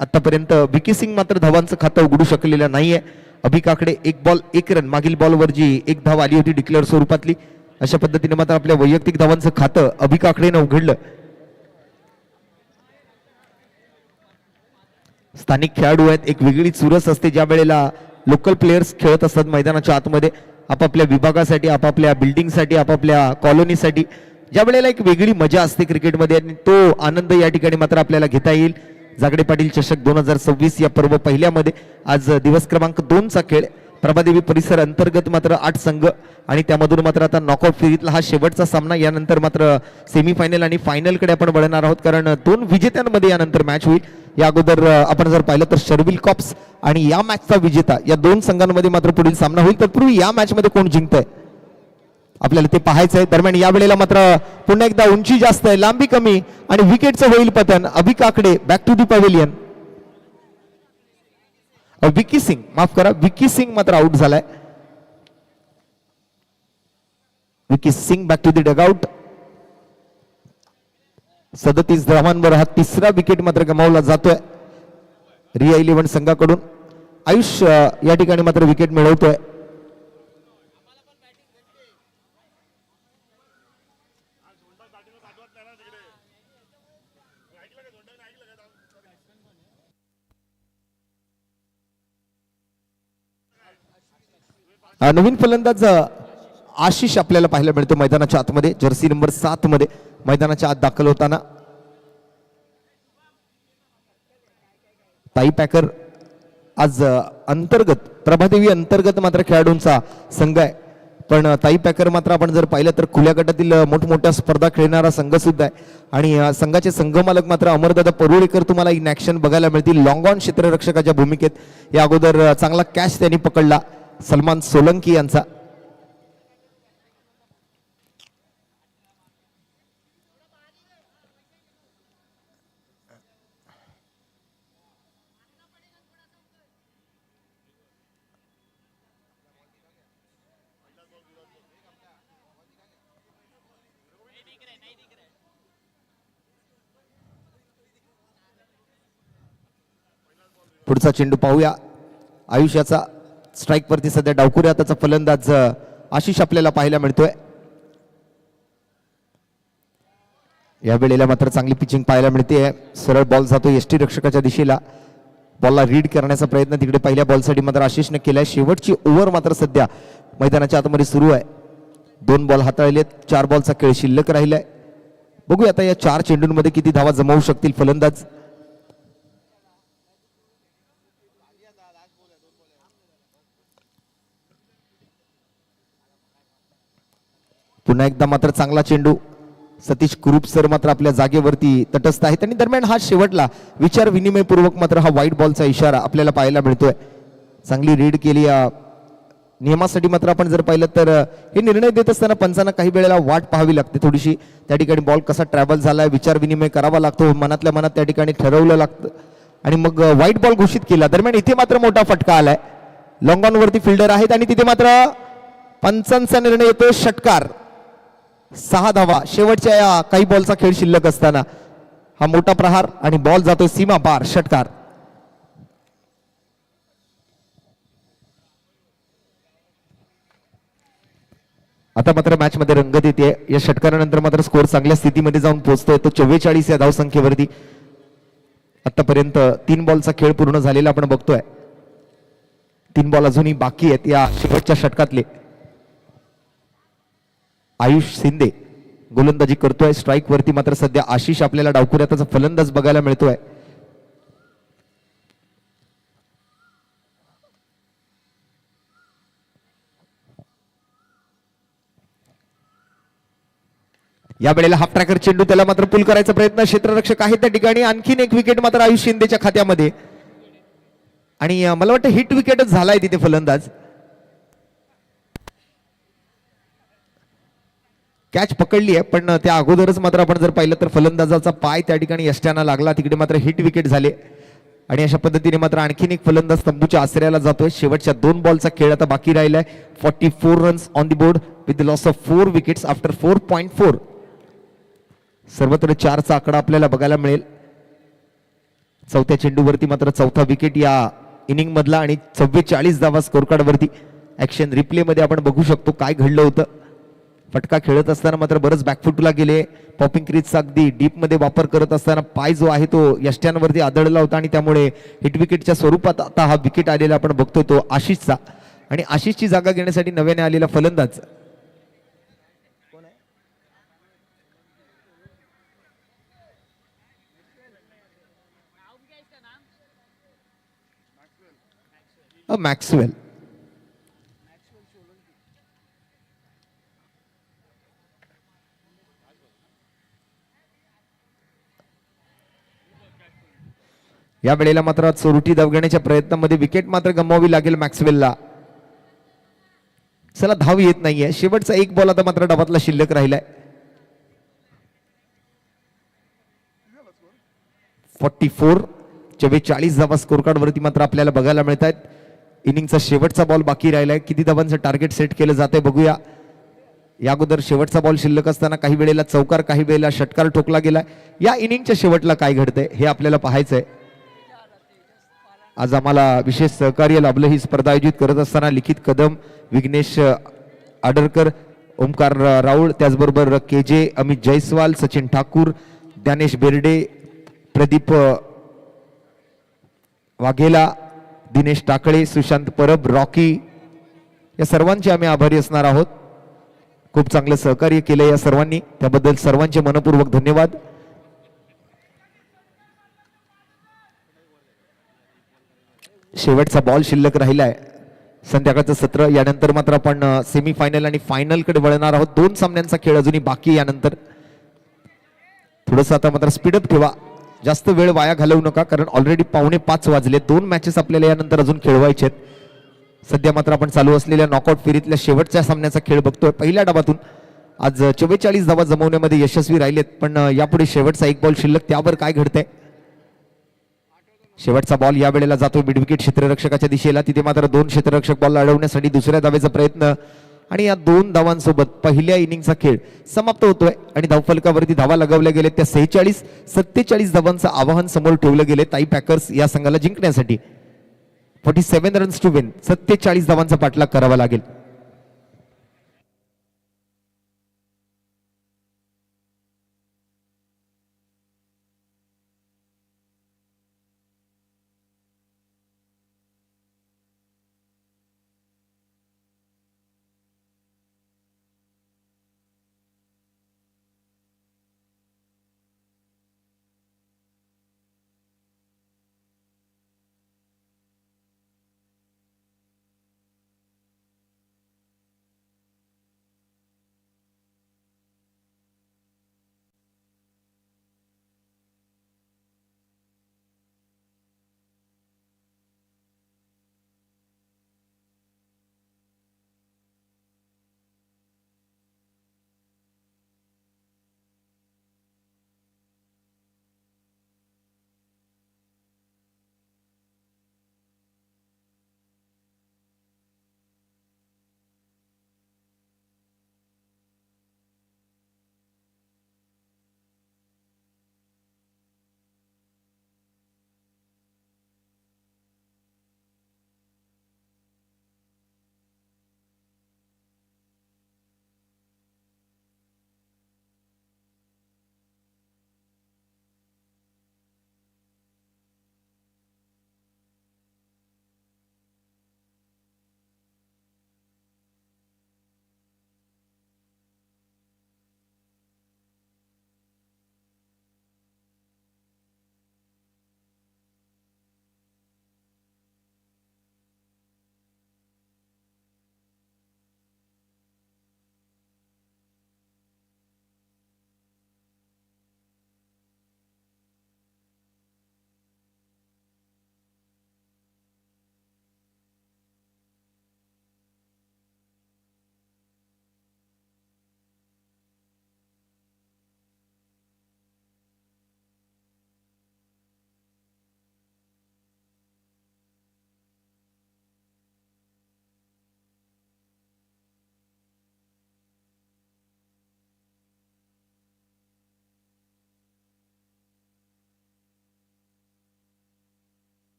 आतापर्यंत विकी सिंग मात्र धावांचं खातं उघडू शकलेलं नाहीये. अभि काकडे 1 बॉल 1 रन, मागील बॉलवर जी 1 धाव आली होती डिक्लेअर स्वरूपातली, अशा पद्धतीने मात्र आपल्या वैयक्तिक धावांचं खातं अभि काकडेनं उघडलं. स्थानिक खेळाडू आहेत, एक वेगळी चुरस असते ज्या वेळेला लोकल प्लेयर्स खेळत असतात मैदानाच्या आतमध्ये आपापल्या विभागासाठी, आपापल्या बिल्डिंगसाठी, आपापल्या कॉलनीसाठी. ज्या वेळेला एक वेगळी मजा असते क्रिकेटमध्ये आणि तो आनंद या ठिकाणी मात्र आपल्याला घेता येईल. जागडे पाटील चषक 2026 या पर्व पहिल्यामध्ये आज दिवस क्रमांक 2चा खेळ. प्रभादेवी परिसर अंतर्गत मात्र 8 संघ आणि त्यामधून मात्र आता नॉकआउट फेरीतला हा शेवटचा सामना. यानंतर मात्र सेमीफायनल आणि फायनलकडे आपण वळणार आहोत, कारण 2 विजेत्यांमध्ये यानंतर मॅच होईल. या अगोदर आपण जर पाहिलं तर शर्विल कॉप्स आणि या मॅचचा विजेता, या 2 संघांमध्ये मात्र पुढील सामना होईल. तत्पूर्वी या मॅच मध्ये कोण जिंकतंय आपल्याला ते पाहायचं आहे. दरम्यान या वेळेला मात्र पुन्हा एकदा उंची जास्त आहे, लांबी कमी आणि विकेटचं होईल पतन. Abhi Kakade back to the pavilion. Vicky Singh, माफ करा, विकी सिंग मात्र आउट झालाय. Vicky Singh back to the dugout. 37 धावांवर हा 3रा विकेट मात्र गमावला जातोय रिया 11 संघाकडून. आयुष या ठिकाणी मात्र विकेट मिळवतोय. नवीन फलंदाज आशिष आपल्याला पाहायला मिळतो मैदानाच्या आतमध्ये, जर्सी नंबर 7 मध्ये मैदानाच्या आत दाखल होताना. ताई पॅकर आज अंतर्गत प्रभादेवी अंतर्गत मात्र खेळाडूंचा संघ आहे, पण ताई पॅकर मात्र आपण जर पाहिलं तर खुल्या गटातील मोठमोठ्या स्पर्धा खेळणारा संघ सुद्धा आहे. आणि संघाचे संघमालक मात्र अमरदादा परुळेकर तुम्हाला इन ऍक्शन बघायला मिळतील लॉंग ऑन क्षेत्ररक्षकाच्या भूमिकेत. या अगोदर चांगला कॅच त्यांनी पकडला सलमान सोलंकी यांचा. पुढचा चेंडू पाहूया. आयुष्याचा स्ट्राइक वरती सध्या डावखुरे हाताचा फलंदाज आशिष आपल्याला पाहायला मिळतोय. या वेळेला मात्र चांगली पिचिंग पाहायला मिळते. सरळ बॉल जातो यष्टी रक्षकाच्या दिशेला. बॉलला रीड करण्याचा प्रयत्न तिकडे पहिल्या बॉलसाठी मात्र आशिषने केलाय. शेवटची ओव्हर मात्र सध्या मैदानाच्या आतमध्ये सुरू आहे. 2 बॉल हाताळलेत, 4 बॉलचा खेळ शिल्लक राहिलाय. बघूया आता या 4 चेंडूंमध्ये किती धावा जमवू शकतील फलंदाज. पुन्हा एकदा मात्र चांगला चेंडू. सतीश कुरूप सर मात्र आपल्या जागेवरती तटस्थ आहेत आणि दरम्यान हा शेवटला विचार विनिमयपूर्वक मात्र हा वाईट बॉलचा इशारा आपल्याला पाहायला मिळतोय. चांगली रीड केली. नियमासाठी मात्र आपण जर पाहिलं तर हे निर्णय देत असताना पंचांना काही वेळेला वाट पाहावी लागते थोडीशी. त्या ठिकाणी बॉल कसा ट्रॅव्हल झालाय विचार विनिमय करावा लागतो, मनातल्या मनात त्या ठिकाणी ठरवलं लागतं आणि मग व्हाईट बॉल घोषित केला. दरम्यान इथे मात्र मोठा फटका आलाय. लॉंग ऑन वरती फिल्डर आहेत आणि तिथे मात्र पंचांचा निर्णय येतो षटकार. 6 धावा शेवटच्या या काही बॉलचा खेळ शिल्लक असताना हा मोठा प्रहार आणि बॉल जातोय सीमा पार, षटकार. आता मात्र मॅच मध्ये रंगत येते. या षटकारानंतर मात्र स्कोर चांगल्या स्थितीमध्ये जाऊन पोहोचतोय. तो 44 या धावसंख्येवरती. आतापर्यंत 3 बॉलचा खेळ पूर्ण झालेला आपण बघतोय. 3 बॉल अजूनही बाकी आहेत या शेवटच्या षटकातले. आयुष शिंदे गोलंदाजी करतोय. स्ट्राइक वरती मात्र सध्या आशिष आपल्याला डावखुऱ्याचा फलंदाज बघायला मिळतोय. या वेळेला हाफ ट्रॅकर चेंडू त्याला मात्र पुल करायचा प्रयत्न, क्षेत्ररक्षक आहे त्या ठिकाणी. आणखीन एक विकेट मात्र आयुष शिंदेच्या खात्यामध्ये आणि मला वाटतं हिट विकेटच झालाय तिथे फलंदाज. कॅच पकडली आहे पण त्या अगोदरच मात्र आपण जर पाहिलं तर फलंदाजाचा पाय त्या ठिकाणी यष्ट्यानं लागला, तिकडे मात्र हिट विकेट झाले आणि अशा पद्धतीने मात्र आणखीन एक फलंदाज तंबूच्या आश्रयाला जातोय. शेवटच्या 2 बॉलचा खेळ आता बाकी राहिलाय. 44 runs on the board with the loss of 4 wickets after 4.4. सर्वत्र 4चा आकडा आपल्याला बघायला मिळेल. चौथ्या चेंडूवरती मात्र चौथा विकेट या इनिंग मधला आणि 44 धावा स्कोर कार्ड वरती. ऍक्शन रिप्ले मध्ये आपण बघू शकतो काय घडलं होतं. फटका खेळत असताना मात्र बरंच बॅकफुटला गेले. पॉपिंग क्रीजचा अगदी डीप मध्ये वापर करत असताना पाय जो आहे तो यष्ट्यांवरती आदळला होता आणि त्यामुळे हिट विकेटच्या स्वरूपात आता हा विकेट आलेला आपण बघतोय तो आशिषचा. आणि आशिषची जागा घेण्यासाठी नव्याने आलेला फलंदाज मॅक्सवेल. या वेळेला मात्र चोरटी दवगण्याच्या प्रयत्नामध्ये विकेट मात्र गमवावी लागेल मॅक्सवेलला. चला धाव येत नाहीये. शेवटचा एक बॉल आता मात्र डावातला शिल्लक राहिलाय. 44 धावा स्कोर कार्ड वरती मात्र आपल्याला बघायला मिळत आहेत. इनिंगचा शेवटचा बॉल बाकी राहिलाय. किती धावांचं टार्गेट सेट केलं जातंय बघूया. या अगोदर शेवटचा बॉल शिल्लक असताना काही वेळेला चौकार काही वेळेला षटकार ठोकला गेला. या इनिंगच्या शेवटला काय घडतंय हे आपल्याला पाहायचंय. आज आम्हाला विशेष सहकार्य लाभलं ही स्पर्धा आयोजित करत असताना लिखित कदम, विघ्नेश आडरकर, ओमकार राऊळ, त्याचबरोबर KJ, अमित जयस्वाल, सचिन ठाकूर, ज्ञानेश बेर्डे, प्रदीप वाघेला, दिनेश टाकळे, सुशांत परब, रॉकी, या सर्वांचे आम्ही आभारी असणार आहोत. खूप चांगलं सहकार्य केलं या सर्वांनी, त्याबद्दल सर्वांचे मनपूर्वक धन्यवाद. शेवटचा बॉल शिल्लक राहिलाय. संध्याकाळचं सत्र यानंतर मात्र आपण सेमीफायनल आणि फायनल कडे वळणार आहोत. 2 सामन्यांचा खेळ अजूनही बाकी. यानंतर थोडस आता मात्र स्पीडअप ठेवा, जास्त वेळ वाया घालवू नका, कारण ऑलरेडी 4:45 वाजले. 2 मॅचेस आपल्याला यानंतर अजून खेळवायचे आहेत. सध्या मात्र आपण चालू असलेल्या नॉकआउट फेरीतल्या शेवटच्या सामन्याचा खेळ बघतोय. पहिल्या डावातून आज 44 धावा जमवण्यामध्ये यशस्वी राहिलेत, पण यापुढे शेवटचा एक बॉल शिल्लक, त्यावर काय घडतंय. शेवटचा बॉल या वेळेला जातोय मिड विकेट क्षेत्ररक्षकाच्या दिशेला. तिथे मात्र 2 क्षेत्ररक्षक बॉल अडवण्यासाठी दुसऱ्या धावेचा प्रयत्न आणि या 2 धावांसोबत पहिल्या इनिंगचा खेळ समाप्त होतोय आणि धावफलकावरती धावा लगावल्या गेले. त्या 47 धावांचं आवाहन समोर ठेवलं गेले ताई पॅकर्स या संघाला जिंकण्यासाठी. 47 रन्स टू विन. 47 धावांचा पाठलाग करावा लागेल.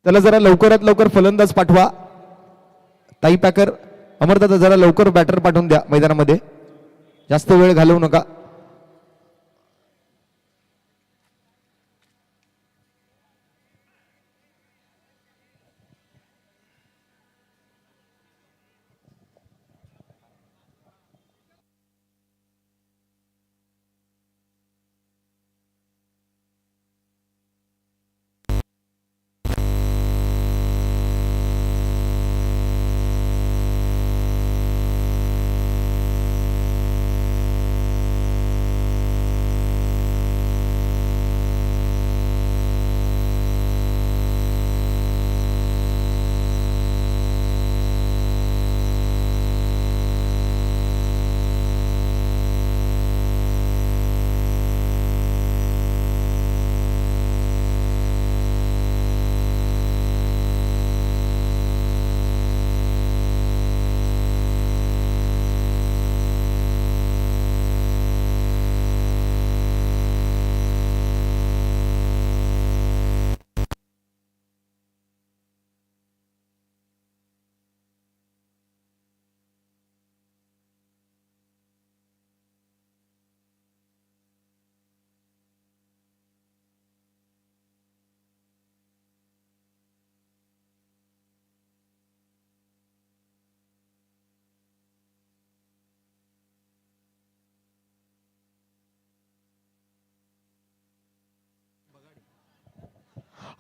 त्याला जरा लवकरात लवकर फलंदाज पाठवा. ताई पॅकर, अमरदादा जरा लवकर बॅटर पाठवून द्या मैदानामध्ये, जास्त वेळ घालवू नका.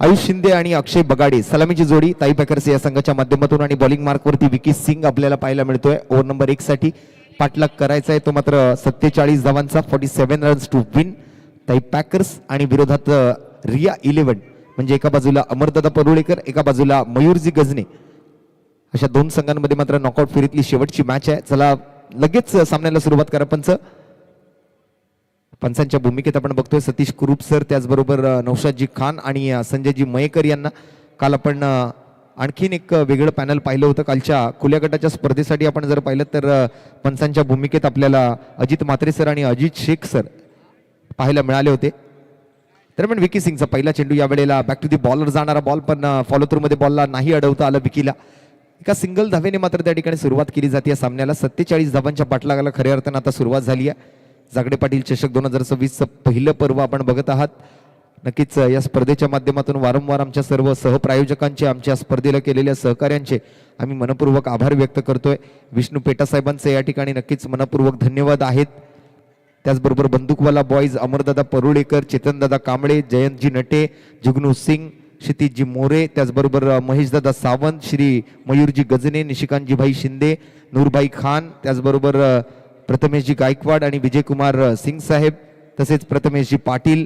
आयुष शिंदे आणि अक्षय बगाडे सलामीची जोडी ताई पॅकर्स या संघाच्या माध्यमातून आणि बॉलिंग मार्कवरती विकी सिंग आपल्याला पाहायला मिळतोय. ओव्हर नंबर 1 साठी पाठलाग करायचा आहे तो मात्र 47 धावांचा, 47 रन्स टू विन. ताई पॅकर्स आणि विरोधात रिया 11, म्हणजे एका बाजूला अमरदादा परुळेकर, एका बाजूला मयूरजी गजने, अशा दोन संघांमध्ये मात्र नॉकआउट फेरीतली शेवटची मॅच आहे. चला लगेच सामन्याला सुरुवात करा. पंचांच्या भूमिकेत आपण बघतोय सतीश कुरूप सर, त्याचबरोबर नौशादजी खान आणि संजयजी मयेकर यांना. काल आपण आणखीन एक वेगळं पॅनल पाहिलं होतं. कालच्या खुल्या गटाच्या स्पर्धेसाठी आपण जर पाहिलं तर पंचांच्या भूमिकेत आपल्याला अजित म्हात्रे सर आणि अजित शेख सर पाहायला मिळाले होते. दरम्यान विकी सिंगचा पहिला चेंडू यावेळेला बॅक टू दी बॉलर जाणारा बॉल, पण फॉलो थ्रू मध्ये बॉलला नाही अडवता आलं विकीला. एका सिंगल धावेने मात्र त्या ठिकाणी सुरुवात केली जाते या सामन्याला. 47 धावांच्या पाठलागाला खऱ्या अर्थानं आता सुरुवात झाली आहे. जागडे पाटील चषक 2026चं पहिलं पर्व आपण बघत आहात. नक्कीच या स्पर्धेच्या माध्यमातून वारंवार आमच्या सर्व सहप्रायोजकांचे, आमच्या स्पर्धेला केलेल्या सहकार्यांचे आम्ही मनपूर्वक आभार व्यक्त करतोय. विष्णू पेटा साहेबांचे या ठिकाणी नक्कीच मनपूर्वक धन्यवाद आहेत. त्याचबरोबर बंदूकवाला बॉयज, अमरदादा परुळेकर, चेतनदादा कांबळे, जयंतजी नटे, जुगनू सिंग, क्षितिजी मोरे, त्याचबरोबर महेशदादा सावंत, श्री मयूरजी गजने, निशिकांतजी भाई शिंदे, नूरभाई खान, त्याचबरोबर प्रथमेशजी गायकवाड आणि विजयकुमार सिंग साहेब, तसेच प्रथमेशजी पाटील,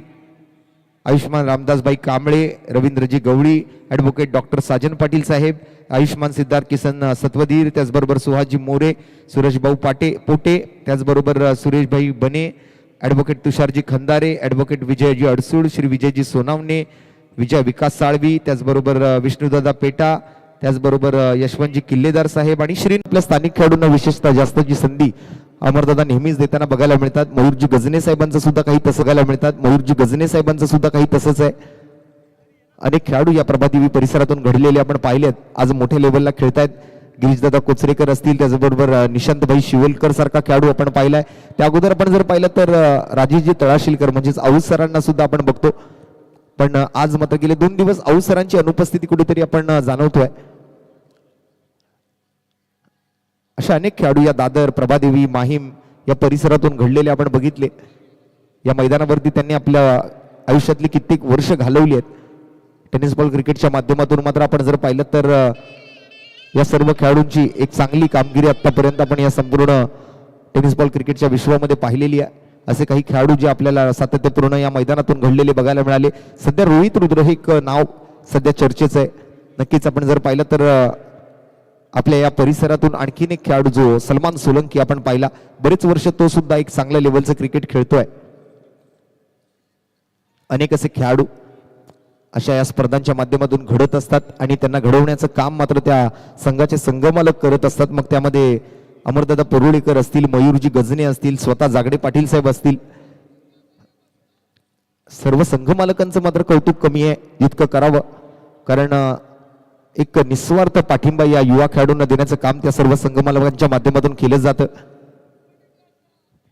आयुष्मान रामदासभाई कांबळे, रवींद्रजी गवळी, ॲडव्होकेट डॉक्टर साजन पाटील साहेब, आयुष्मान सिद्धार्थ किसन सत्वधीर, त्याचबरोबर सुहासजी मोरे, सुरेशभाऊ पोटे, त्याचबरोबर सुरेशभाई बने, ॲडव्होकेट तुषारजी खंदारे, ॲडव्होकेट विजयजी अडसूळ, श्री विजयजी सोनावणे, विजय विकास साळवी, त्याचबरोबर विष्णुदादा पेटा, त्याचबरोबर यशवंतजी किल्लेदार साहेब आणि श्री. आपल्या स्थानिक खेळाडूंना विशेषतः जास्तची संधी अमरदादा नेहमीच देताना बघायला मिळतात. मयूरजी गजने साहेबांचं सुद्धा काही तसं बघायला मिळतात. मयूरजी गजने साहेबांचं सुद्धा काही तसंच आहे. अनेक खेळाडू या प्रभादेवी परिसरातून घडलेले आपण पाहिलेत, आज मोठ्या लेवलला खेळतायत. गिरीशदादा कोचरेकर असतील, त्याचबरोबर निशांतभाई शिवलकर सारखा खेळाडू आपण पाहिलाय. त्या अगोदर आपण जर पाहिलं तर राजेशजी तळाशीलकर म्हणजेच आऊस सरांना सुद्धा आपण बघतो. पण आज मात्र गेले 2 दिवस आऊस सरांची अनुपस्थिती कुठेतरी आपण जाणवतोय. अशा अनेक खेळाडू या दादर, प्रभादेवी, माहीम या परिसरातून घडलेले आपण बघितले. या मैदानावरती त्यांनी आपल्या आयुष्यातली कित्येक वर्ष घालवली आहेत. टेनिस बॉल क्रिकेटच्या माध्यमातून मात्र आपण जर पाहिलं तर या सर्व खेळाडूंची एक चांगली कामगिरी आतापर्यंत आपण या संपूर्ण टेनिस बॉल क्रिकेटच्या विश्वामध्ये पाहिलेली आहे. असे काही खेळाडू जे आपल्याला सातत्यपूर्ण या मैदानातून घडलेले बघायला मिळाले. सध्या रोहित रुद्र हे एक नाव सध्या चर्चेचं आहे. नक्कीच आपण जर पाहिलं तर आपल्या या परिसरातून आणखीन एक खेळाडू जो सलमान सोलंकी आपण पाहिला, बरेच वर्ष तो सुद्धा एक चांगल्या लेवलचं क्रिकेट खेळतोय. अनेक असे खेळाडू अशा या स्पर्धांच्या माध्यमातून घडत असतात आणि त्यांना घडवण्याचं काम मात्र त्या संघाचे संघमालक करत असतात. मग त्यामध्ये अमरदादा परुळेकर असतील, मयूरजी गजने असतील, स्वतः जागडे पाटील साहेब असतील, सर्व संघमालकांचं मात्र कौतुक कमी आहे जितकं करावं. कारण एक निस्वार्थ पाठिंबा या युवा खेळाडूंना देण्याचं काम त्या सर्व संघमालकांच्या माध्यमातून केलं जातं.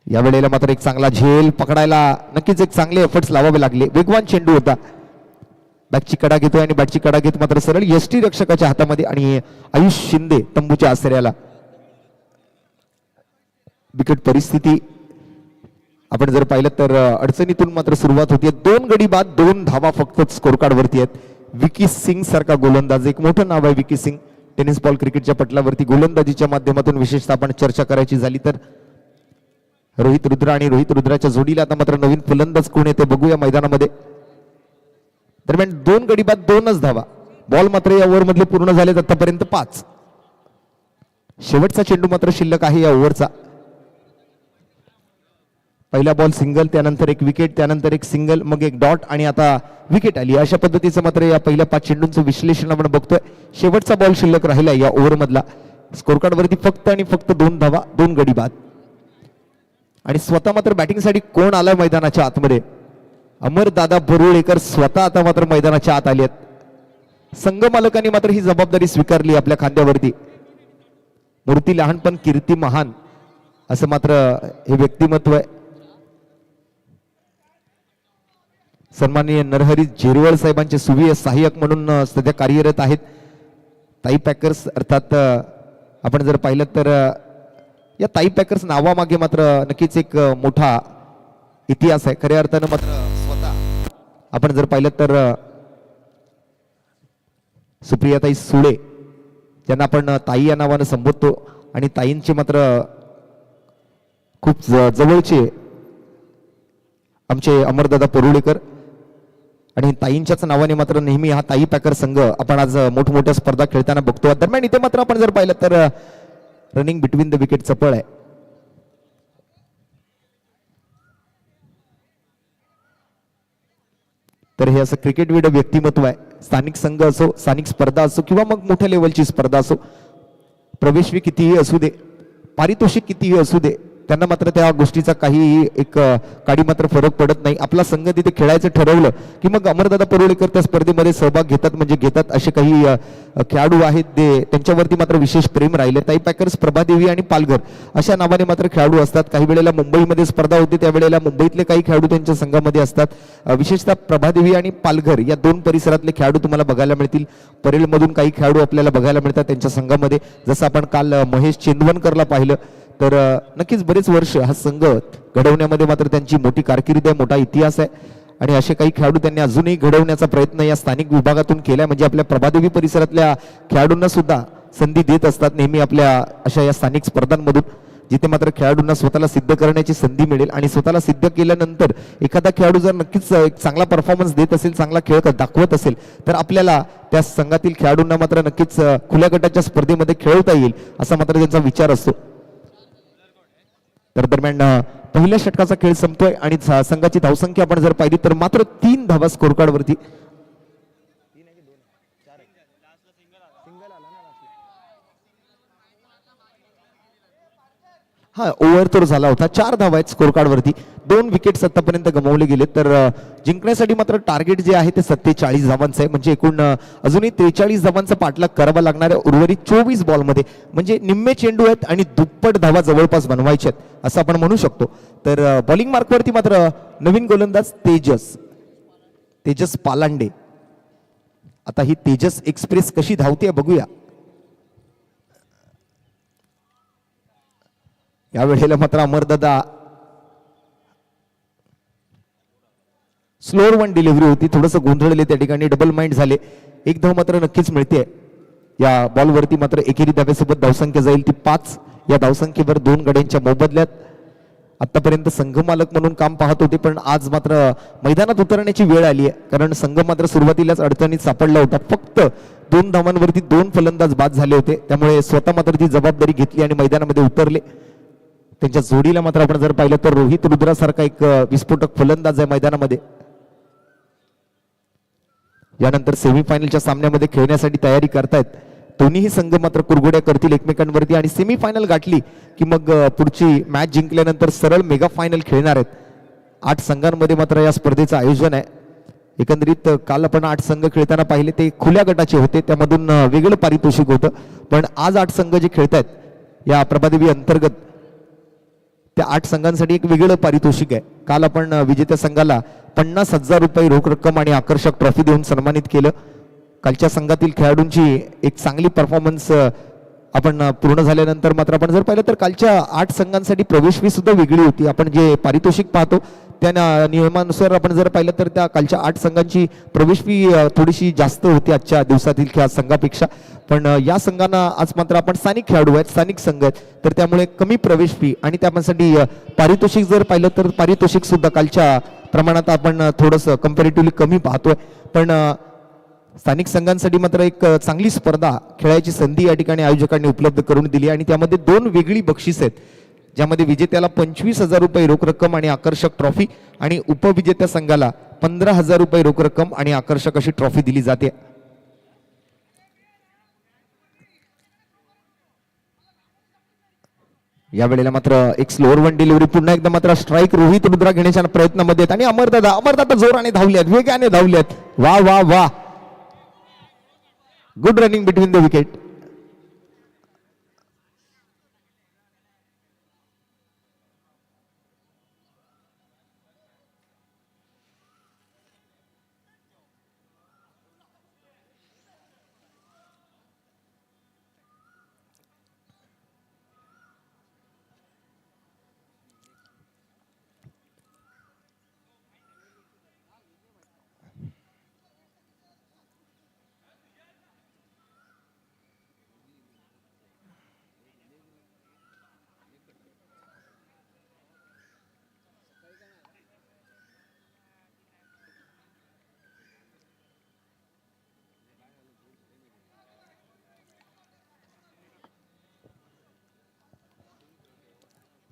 या वेळेला मात्र एक चांगला झेल पकडायला नक्कीच एक चांगले एफर्ट्स लावावे लागले. वेगवान चेंडू होता. बॅटची कडा घेतोय आणि बॅटची कडा घेत मात्र सरळ यष्टी रक्षकाच्या हातामध्ये आणि आयुष शिंदे तंबूच्या आश्रयाला. बिकट परिस्थिती आपण जर पाहिलं तर अडचणीतून मात्र सुरुवात होती. 2 गडी बाद 2 धावा फक्त स्कोर कार्ड वरती आहेत. विकी सिंग सारखा गोलंदाज, एक मोठं नाव आहे विकी सिंग. टेनिस बॉल क्रिकेटच्या पटलावरती गोलंदाजीच्या माध्यमातून विशेषतः आपण चर्चा करायची झाली तर रोहित रुद्रा आणि रोहित रुद्राच्या जोडीला आता मात्र नवीन फलंदाज कोण येते बघूया मैदानामध्ये. दरम्यान 2 गडी बाद 2च धावा. बॉल मात्र या ओव्हर मधले पूर्ण झालेत आतापर्यंत 5. शेवटचा चेंडू मात्र शिल्लक आहे या ओव्हरचा. पहिला बॉल सिंगल, त्यानंतर एक विकेट, त्यानंतर एक सिंगल, मग एक डॉट आणि आता विकेट आली. अशा पद्धतीचं मात्र या पहिल्या 5 चेंडूंचं विश्लेषण आपण बघतोय. शेवटचा बॉल शिल्लक राहिला या ओव्हर मधला. स्कोर कार्ड वरती फक्त आणि फक्त 2 धावा 2 गडी बाद. आणि स्वतः मात्र बॅटिंगसाठी कोण आलाय मैदानाच्या आतमध्ये? अमरदादा बरुळेकर स्वतः आता मात्र मैदानाच्या आत आले आहेत. संघ मालकांनी मात्र ही जबाबदारी स्वीकारली आपल्या खांद्यावरती. मूर्ती लहान पण कीर्ती महान असं मात्र हे व्यक्तिमत्व आहे. सन्माननीय नरहरी झिरवळ साहेबांचे सुविय सहाय्यक म्हणून सध्या कार्यरत आहेत ताई पॅकर्स. अर्थात आपण जर पाहिलं तर या ताई पॅकर्स नावामागे मात्र नक्कीच एक मोठा इतिहास आहे. खऱ्या अर्थानं मात्र स्वतः आपण जर पाहिलं तर सुप्रियाताई सुळे ज्यांना आपण ताई या नावानं संबोधतो आणि ताईंचे मात्र खूप जवळचे आमचे अमरदादा परुळेकर आणि ताईंच्याच नावाने मात्र नेहमी हा ताई पॅकर संघ आपण आज मोठमोठ्या स्पर्धा खेळताना बघतो. दरम्यान इथे मात्र आपण जर पाहिलं तर रनिंग बिटवीन द विकेट चपळ आहे. तर हे असं क्रिकेट विड व्यक्तिमत्व आहे. स्थानिक संघ असो, स्थानिक स्पर्धा असो किंवा मग मोठ्या लेवलची स्पर्धा असो, प्रवेश फी कितीही असू दे, पारितोषिक कितीही असू दे, त्यांना मात्र त्या गोष्टीचा काही एक काडी मात्र फरक पडत नाही. आपला संघ तिथे खेळायचं ठरवलं की मग अमरदादा परुळेकर त्या स्पर्धेमध्ये सहभाग घेतात म्हणजे घेतात. असे काही खेळाडू आहेत ते त्यांच्यावरती मात्र विशेष प्रेम राहिले. ताई पॅकर्स, प्रभादेवी आणि पालघर अशा नावाने मात्र खेळाडू असतात. काही वेळेला मुंबईमध्ये स्पर्धा होते त्यावेळेला मुंबईतले काही खेळाडू त्यांच्या संघामध्ये असतात. विशेषतः प्रभादेवी आणि पालघर या 2 परिसरातले खेळाडू तुम्हाला बघायला मिळतील. परेलमधून काही खेळाडू आपल्याला बघायला मिळतात त्यांच्या संघामध्ये. जसं आपण काल महेश चेंदवनकरला पाहिलं तर नक्कीच बरेच वर्ष हा संघ घडवण्यामध्ये मात्र त्यांची मोठी कारकीर्द आहे, मोठा इतिहास आहे. आणि असे काही खेळाडू त्यांनी अजूनही घडवण्याचा प्रयत्न या स्थानिक विभागातून केलाय. म्हणजे आपल्या प्रभादेवी परिसरातल्या खेळाडूंना सुद्धा संधी देत असतात नेहमी आपल्या अशा या स्थानिक स्पर्धांमधून, जिथे मात्र खेळाडूंना स्वतःला सिद्ध करण्याची संधी मिळेल. आणि स्वतःला सिद्ध केल्यानंतर एखादा खेळाडू जर नक्कीच एक चांगला परफॉर्मन्स देत असेल, चांगला खेळ दाखवत असेल तर आपल्याला त्या संघातील खेळाडूंना मात्र नक्कीच खुल्या गटाच्या स्पर्धेमध्ये खेळवता येईल असा मात्र त्यांचा विचार असतो. तर दरम्यान पहिल्या षटकाचा खेळ संपतोय आणि संघाची धावसंख्या आपण जर पाहिली तर मात्र 3 धावा स्कोर कार्ड वरती. हा ओव्हर तर झाला होता. 4 धावा आहेत स्कोर कार्ड वरती. 2 विकेट्स आतापर्यंत गमावले गेले. तर जिंकण्यासाठी मात्र टार्गेट जे आहे ते 47 धावांचं आहे. म्हणजे एकूण अजूनही 43 धावांचा पाठलाग करावा लागणार आहे उर्वरित 24 बॉलमध्ये. म्हणजे निम्मे चेंडू आहेत आणि दुप्पट धावा जवळपास बनवायचे आहेत असं आपण म्हणू शकतो. तर बॉलिंग मार्कवरती मात्र नवीन गोलंदाज तेजस पालांडे. आता ही तेजस एक्सप्रेस कशी धावते बघूया. या वेळेला मात्र अमरदादा स्लोअर 1 डिलिव्हरी होती, थोडंसं गोंधळले त्या ठिकाणी, डबल माइंड झाले. एक धाव मात्र नक्कीच मिळते या बॉलवरती. मात्र एकेरी धाव्यासोबत धावसंख्या जाईल ती 5. या धावसंख्येवर 2 गड्यांच्या मोबदल्यात. आतापर्यंत संघ मालक म्हणून काम पाहत होते पण आज मात्र मैदानात उतरण्याची वेळ आली आहे. कारण संघ मात्र सुरुवातीलाच अडचणीत सापडला होता. फक्त 2 धावांवरती 2 फलंदाज बाद झाले होते. त्यामुळे स्वतः मात्र ती जबाबदारी घेतली आणि मैदानामध्ये उतरले. त्यांच्या जोडीला मात्र आपण जर पाहिलं तर रोहित रुद्रा सारखा एक विस्फोटक फलंदाज आहे मैदानामध्ये. यानंतर सेमीफायनलच्या सामन्यामध्ये खेळण्यासाठी तयारी करतायत. दोन्हीही संघ मात्र कुरघोड्या करतील एकमेकांवरती आणि सेमीफायनल गाठली की मग पुढची मॅच जिंकल्यानंतर सरळ मेगा फायनल खेळणार आहेत. 8 संघांमध्ये मात्र या स्पर्धेचं आयोजन आहे. एकंदरीत काल आपण 8 संघ खेळताना पाहिले ते खुल्या गटाचे होते, त्यामधून वेगळं पारितोषिक होतं. पण आज 8 संघ जे खेळत आहेत या प्रभादेवी अंतर्गत त्या 8 संघांसाठी एक वेगळं पारितोषिक आहे. काल आपण विजेत्या संघाला 50,000 रुपये रोख रक्कम आणि आकर्षक ट्रॉफी देऊन सन्मानित केलं. कालच्या संघातील खेळाडूंची एक चांगली परफॉर्मन्स आपण पूर्ण झाल्यानंतर मात्र आपण जर पाहिलं तर कालच्या 8 संघांसाठी प्रवेश फी सुद्धा वेगळी होती. आपण जे पारितोषिक पाहतो त्या नियमानुसार आपण जर पाहिलं तर त्या कालच्या 8 संघांची प्रवेश फी थोडीशी जास्त होती आजच्या दिवसातील खेळ संघापेक्षा. पण या संघांना आज मात्र आपण स्थानिक खेळाडू आहेत, स्थानिक संघ आहेत, तर त्यामुळे कमी प्रवेश फी आणि त्यासाठी पारितोषिक जर पाहिलं तर पारितोषिक सुद्धा कालच्या प्रमाणात आपण थोडंसं कम्पॅरेटिव्हली कमी पाहतोय. पण स्थानिक संघांसाठी मात्र एक चांगली स्पर्धा खेळायची संधी या ठिकाणी आयोजकांनी उपलब्ध करून दिली आणि त्यामध्ये 2 वेगळी बक्षीस आहेत, ज्यामध्ये विजेत्याला 25,000 रुपये रोख रक्कम आणि आकर्षक ट्रॉफी आणि उपविजेत्या संघाला 15,000 रुपये रोख रक्कम आणि आकर्षक अशी ट्रॉफी दिली जाते. यावेळेला मात्र एक स्लोअर वन डिलिव्हरी, पुन्हा एकदा मात्र स्ट्राईक रोहित रुद्रा घेण्याच्या प्रयत्नामध्ये आहेत आणि अमरदादा जोराने धावल्यात, वेगाने धावल्यात. वा वा वा, good running between the wicket.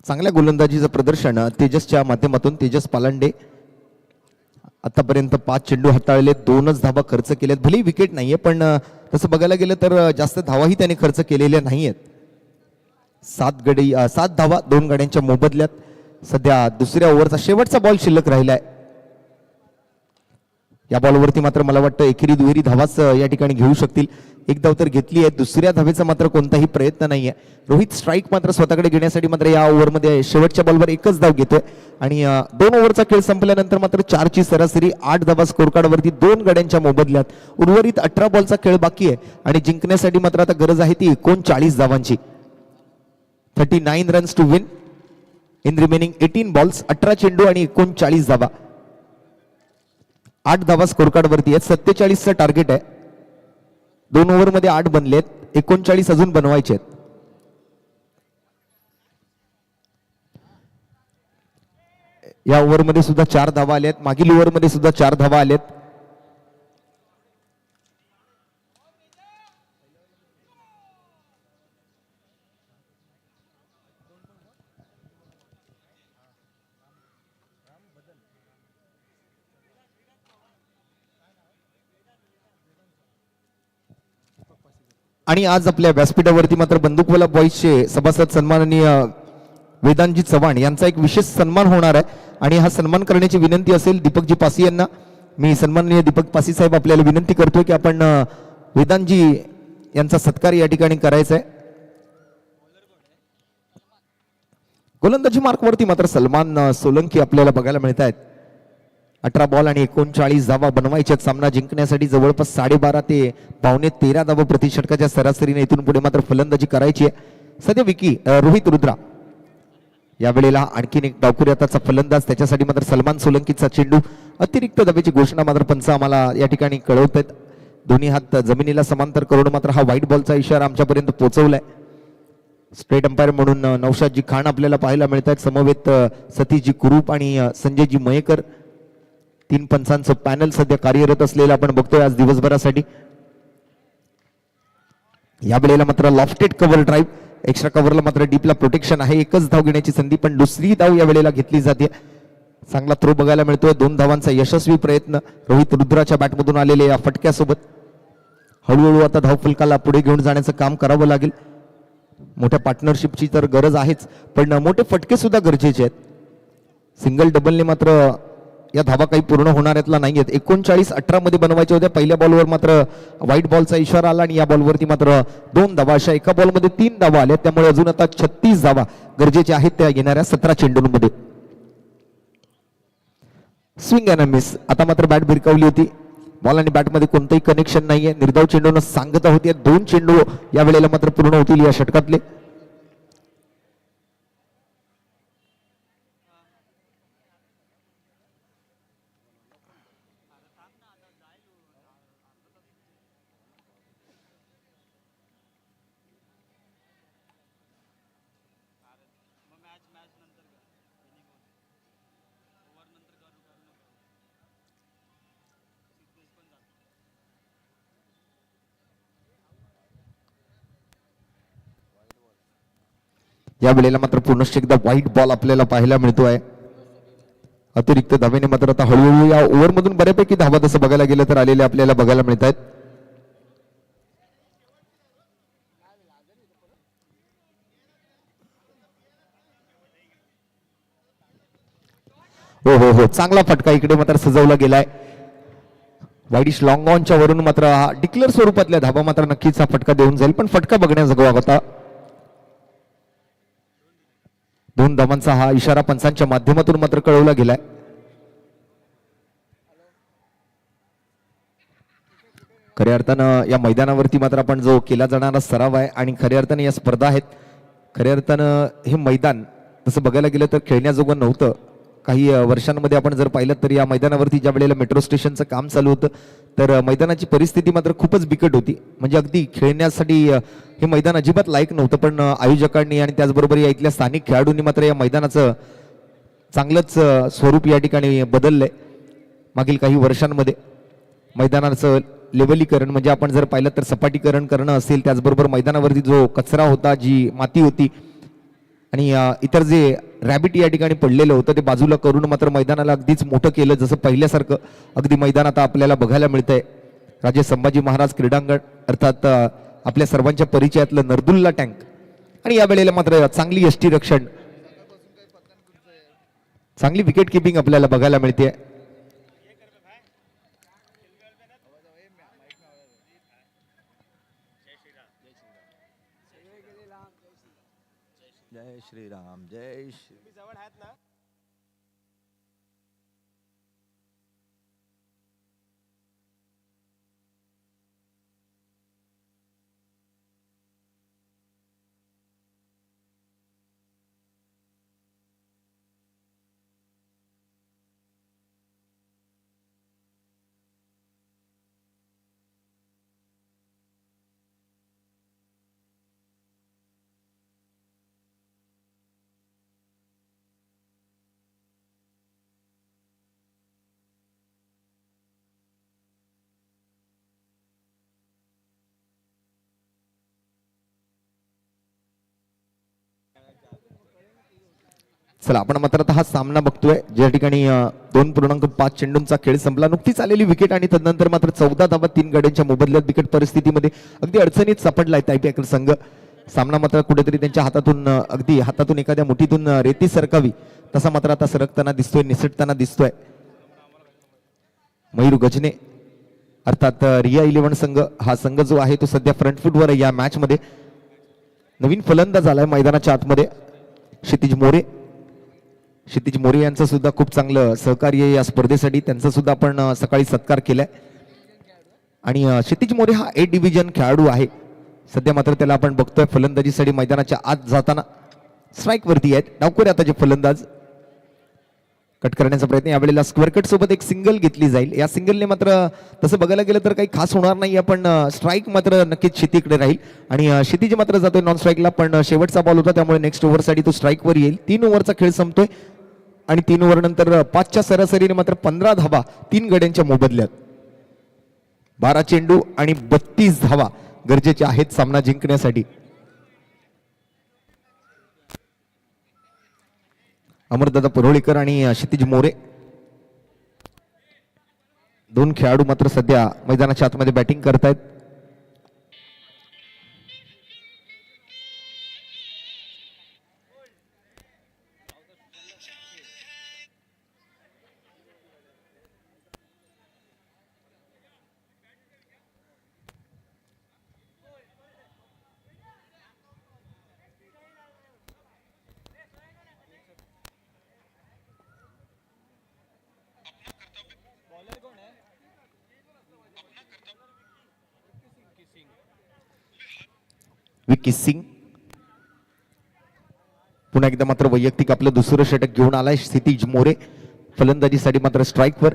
चांगल्या गोलंदाजीचं प्रदर्शन तेजसच्या माध्यमातून. तेजस पालांडे आतापर्यंत 5 चेंडू हाताळले, 2च धावा खर्च केल्यात. भलेही विकेट नाहीये पण तसं बघायला गेलं तर जास्त धावाही त्याने खर्च केलेल्या नाहीयेत. 7 धावा 2 गड्यांच्या मोबदल्यात. सध्या दुसऱ्या ओव्हरचा शेवटचा बॉल शिल्लक राहिलाय. या बॉलवरती मात्र मला वाटतं एकेरी दुहेरी धावाच या ठिकाणी घेऊ शकतील. एक धाव तर घेतली आहे, दुसऱ्या धावेचा मात्र कोणताही प्रयत्न नाहीये. रोहित स्ट्राईक मात्र स्वतःकडे घेण्यासाठी मात्र या ओव्हरमध्ये शेवटच्या बॉलवर एकच धाव घेतोय आणि 2 ओव्हरचा खेळ संपल्यानंतर मात्र 4ची सरासरी, 8 धावा स्कोर कार्डवरती 2 गड्यांच्या मोबदल्यात. उर्वरित 18 बॉलचा खेळ बाकी आहे आणि जिंकण्यासाठी मात्र आता गरज आहे ती 39 धावांची. 39 runs to win in remaining 18 balls. 18 चेंडू आणि 39 धावा. 8 धावा स्कोर कार्डवरती आहेत. 47चं टार्गेट आहे. 2 ओव्हरमध्ये 8 बनलेत, 39 अजून बनवायचे आहेत. या ओव्हरमध्ये सुद्धा 4 धावा आल्यात, मागील ओव्हरमध्ये सुद्धा 4 धावा आल्यात. आणि आज आपल्या व्यासपीठावरती मात्र बंदूकवाला बॉईजचे सभासद सन्माननीय वेदांतजी चव्हाण यांचा एक विशेष सन्मान होणार आहे आणि हा सन्मान करण्याची विनंती असेल दीपकजी पासी यांना. मी सन्माननीय दीपक पासी साहेब आपल्याला विनंती करतोय की आपण वेदांतजी यांचा सत्कार या ठिकाणी करायचा आहे. गोलंदाजी मार्कवरती मात्र सलमान सोलंकी आपल्याला बघायला मिळत आहेत. 18 बॉल आणि 39 धावा बनवायच्यात. सामना जिंकण्यासाठी जवळपास 12.5 ते 13 धावा प्रति षटकाच्या सरासरीने इथून पुढे मात्र फलंदाजी करायची आहे. सध्या रोहित रुद्रा यावेळेला आणखीन एक डावखुरी हाताचा फलंदाज, त्याच्यासाठी मात्र सलमान सोलंकीचा चेंडू. अतिरिक्त धावेची घोषणा मात्र पंच आम्हाला या ठिकाणी कळवत आहेत. दोन्ही हात जमिनीला समांतर करून मात्र हा व्हाईट बॉलचा इशारा आमच्यापर्यंत पोहोचवलाय. स्ट्रेट अंपायर म्हणून नौशादजी खान आपल्याला पाहायला मिळत आहेत. समवेत सतीशजी कुरूप आणि संजयजी मयेकर 3 पंचांचं पॅनल सध्या कार्यरत असलेलं आपण बघतोय आज दिवसभरासाठी. या वेळेला मात्र लॉफ्टेड कव्हर ड्राईव्ह, एक्स्ट्रा कव्हरला मात्र डीपला प्रोटेक्शन आहे. एकच धाव घेण्याची संधी पण दुसरी धाव या वेळेला घेतली जाते. चांगला थ्रो बघायला मिळतोय. 2 धावांचा यशस्वी प्रयत्न रोहित रुद्राच्या बॅटमधून आलेले या फटक्यासोबत. हळूहळू आता धावफलकाला पुढे घेऊन जाण्याचं काम करावं लागेल. मोठ्या पार्टनरशिपची तर गरज आहेच पण मोठे फटके सुद्धा गरजेचे आहेत. सिंगल डबलने मात्र या धावा काही पूर्ण होणाऱ्यातला नाही आहेत. 39-18 मध्ये बनवायच्या होत्या. पहिल्या बॉलवर मात्र व्हाईट बॉलचा इशारा आला आणि या बॉलवरती मात्र 2 धावा, अशा एका बॉलमध्ये 3 धावा आल्या. त्यामुळे अजून आता 36 धावा गरजेच्या आहेत त्या येणाऱ्या 17 चेंडूंमध्ये. Swing and miss. आता मात्र बॅट भिरकावली होती. बॉल आणि बॅटमध्ये कोणतंही कनेक्शन नाहीये. निर्धाव चेंडून सांगता होती. 2 चेंडू या वेळेला मात्र पूर्ण होतील या षटकातले. या वेळेला मात्र पुनश्च एकदा व्हाईट बॉल आपल्याला पाहायला मिळतोय. अतिरिक्त धावेने मात्र आता हळूहळू या ओव्हरमधून बऱ्यापैकी धावा तसं बघायला गेलं तर आलेले आपल्याला बघायला मिळत आहेत. हो हो हो, चांगला फटका इकडे मात्र सजवला गेलाय. वाईडिश लॉंग ऑनच्या वरून मात्र हा डिक्लेअर स्वरूपातल्या धावा मात्र नक्कीच हा फटका देऊन जाईल, पण फटका बघण्याजोगा होता. 2 धावांचा हा इशारा पंचांच्या माध्यमातून मात्र कळवला गेलाय. खऱ्या अर्थानं या मैदानावरती मात्र आपण जो केला जाणारा सराव आहे आणि खऱ्या अर्थानं या स्पर्धा आहेत, खऱ्या अर्थानं हे मैदान तसं बघायला गेलं तर खेळण्याजोगं नव्हतं. काही वर्षांमध्ये आपण जर पाहिलं तर या मैदानावरती ज्या वेळेला मेट्रो स्टेशनचं काम चालू होतं तर मैदानाची परिस्थिती मात्र खूपच बिकट होती. म्हणजे अगदी खेळण्यासाठी हे मैदान अजिबात लायक नव्हतं. पण आयोजकांनी आणि त्याचबरोबर या इथल्या स्थानिक खेळाडूंनी मात्र या मैदानाचं चांगलंच स्वरूप या ठिकाणी बदललंय. मागील काही वर्षांमध्ये मैदानाचं लेवलीकरण म्हणजे आपण जर पाहिलं तर सपाटीकरण करणं असेल, त्याचबरोबर मैदानावरती जो कचरा होता, जी माती होती आणि इतर जे रॅबिट या ठिकाणी पडलेलं होतं ते बाजूला करून मात्र मैदानाला अगदीच मोठं केलं. जसं पहिल्यासारखं अगदी मैदान आता आपल्याला बघायला मिळतंय. राजे संभाजी महाराज क्रीडांगण अर्थात आपल्या सर्वांच्या परिचयातलं नरदुल्ला टँक. आणि या वेळेला मात्र चांगली यष्टीरक्षण, चांगली विकेट किपिंग आपल्याला बघायला मिळते. जय श्रीराम. जय श्री. चला आपण मात्र आता हा सामना बघतोय ज्या ठिकाणी 2.5 चेंडूंचा खेळ संपला. नुकतीच आलेली विकेट आणि तदनंतर मात्र 14 धावा 3 गड्यांच्या मोबदल्यात विकेट परिस्थितीमध्ये अगदी अडचणीत सापडलाय तायपेकर संघ. सामना मात्र कुठेतरी त्यांच्या हातातून अगदी हातातून एखाद्या मुठीतून रेती सरकावी तसा मात्र आता सरकताना दिसतोय, निसटताना दिसतोय. मयूर गजने अर्थात रिया 11 संघ, हा संघ जो आहे तो सध्या फ्रंट फूटवर या मॅच मध्ये. नवीन फलंदाज आलाय मैदानाच्या आतमध्ये क्षितिज मोरे. क्षितिज मोरे यांचं सुद्धा खूप चांगलं सहकार्य या स्पर्धेसाठी, त्यांचा सुद्धा आपण सकाळी सत्कार केलाय. आणि क्षितिज मोरे हा ए डिव्हिजन खेळाडू आहे. सध्या मात्र त्याला आपण बघतोय फलंदाजीसाठी मैदानाच्या आत जाताना. स्ट्राईक वरती आहेत डावखोरे आता जे फलंदाज. कट करण्याचा प्रयत्न, यावेळेला स्क्वेअर कट सोबत एक सिंगल घेतली जाईल. या सिंगलने मात्र तसं बघायला गेलं तर काही खास होणार नाही, पण स्ट्राईक मात्र नक्कीच क्षितिकडे राहील. आणि क्षितिज मात्र जातोय नॉन स्ट्राईकला, पण शेवटचा बॉल होता त्यामुळे नेक्स्ट ओव्हरसाठी तो स्ट्राईकवर येईल. 3 ओव्हरचा खेळ संपतोय आणि 3 ओव्हर नंतर 5च्या सरासरीने मात्र 15 धावा 3 गड्यांच्या मोबदल्यात. 12 चेंडू आणि 32 धावा गरजेच्या आहेत सामना जिंकण्यासाठी. अमरदादा परोळीकर आणि क्षितिज मोरे 2 खेळाडू मात्र सध्या मैदानाच्या आतमध्ये बॅटिंग करतायत. विकी सिंग पुन्हा एकदा मात्र वैयक्तिक आपलं दुसरं षटक घेऊन आलाय क्षितिज मोरे. फलंदाजीसाठी मात्र स्ट्राईकवर.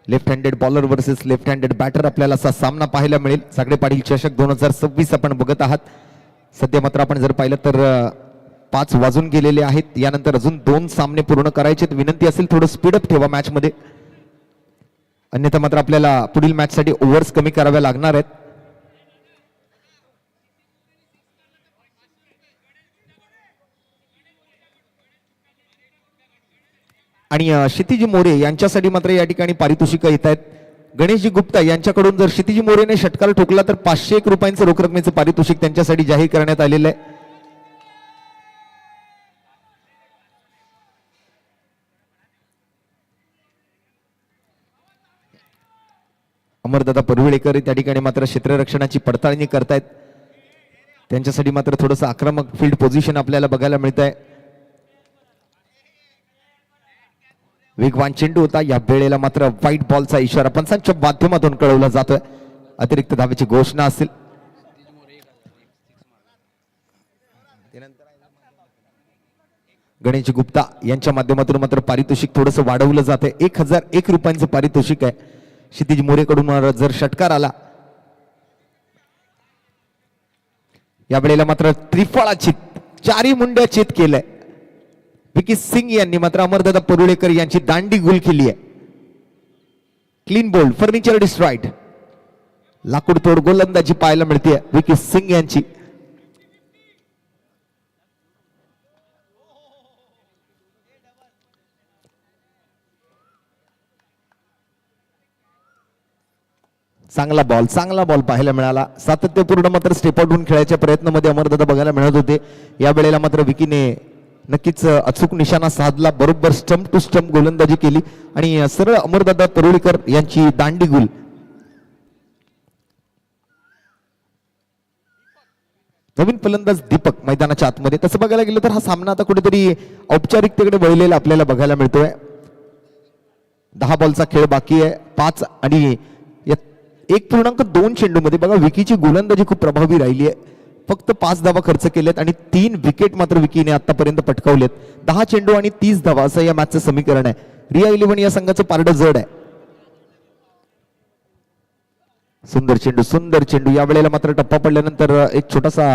Left handed bowler versus left handed batter आपल्याला असा सामना पाहायला मिळेल. सागडे पाटील चषक 2026 आपण बघत आहात. सध्या मात्र आपण जर पाहिलं तर 5 वाजून गेलेले आहेत. यानंतर अजून 2 सामने पूर्ण करायचे. विनंती असेल थोडं स्पीडअप ठेवा मॅच मध्ये, अन्यथा मात्र आपल्याला पुढील मॅच साठी ओव्हर्स कमी कराव्या लागणार आहेत. आणि क्षितिज मोरे यांच्यासाठी मात्र या ठिकाणी पारितोषिक येत आहेत. गणेशजी गुप्ता यांच्याकडून जर क्षितिज मोरेने षटकार ठोकला तर 501 रुपयांचं रोख रकमेचं पारितोषिक त्यांच्यासाठी जाहीर करण्यात आलेलं आहे. अमरदादा परुळेकर त्या ठिकाणी मात्र क्षेत्ररक्षणाची पडताळणी करतायत. त्यांच्यासाठी मात्र थोडंसं आक्रमक फील्ड पोझिशन आपल्याला बघायला मिळत आहे. वेगवान चेंडू होता. या वेळेला मात्र व्हाईट बॉलचा इशारा पंचांच्या माध्यमातून कळवला जातोय. अतिरिक्त धावेची घोषणा असेल. गणेश गुप्ता यांच्या माध्यमातून मात्र पारितोषिक थोडंसं वाढवलं जातंय. 1001 रुपयांचं पारितोषिक आहे. क्षितिज मोरेकडून जर षटकार आला, या वेळेला मात्र त्रिफळा चित 4 मुंड्या चित केलंय. विकी सिंग यांनी मात्र अमरदादा परुळेकर यांची दांडी गुल केली आहे. क्लीन बोल्ड, फर्निचर डिस्ट्रॉइड, लाकूड तोड गोलंदाजी पाहायला मिळते विकी सिंग यांची. चांगला बॉल पाहायला मिळाला. सातत्यपूर्ण मात्र स्टेप आउट होऊन खेळायच्या प्रयत्नामध्ये अमरदादा बघायला मिळत होते. या वेळेला मात्र विकीने नक्कीच अचूक निशाणा साधला. बरोबर स्टंप टू स्टंप गोलंदाजी केली आणि सरळ अमरदादा परुळेकर यांची दांडी गुल. नवीन फलंदाज दीपक मैदानाच्या आतमध्ये. तसं बघायला गेलं तर हा सामना आता कुठेतरी औपचारिकतेकडे वळलेला आपल्याला बघायला मिळतोय. 10 बॉलचा खेळ बाकी आहे. 5 आणि 1.2 चेंडूमध्ये बघा विकीची गोलंदाजी खूप प्रभावी राहिली आहे. फक्त 5 धावा खर्च केलेत आणि 3 विकेट मात्र विकीने आतापर्यंत पटकावलेत. 10 चेंडू आणि 30 धावा असं या मॅचचं समीकरण आहे. रिया 11 या संघाचं पारडं जड आहे. सुंदर चेंडू. या वेळेला मात्र टप्पा पडल्यानंतर एक छोटासा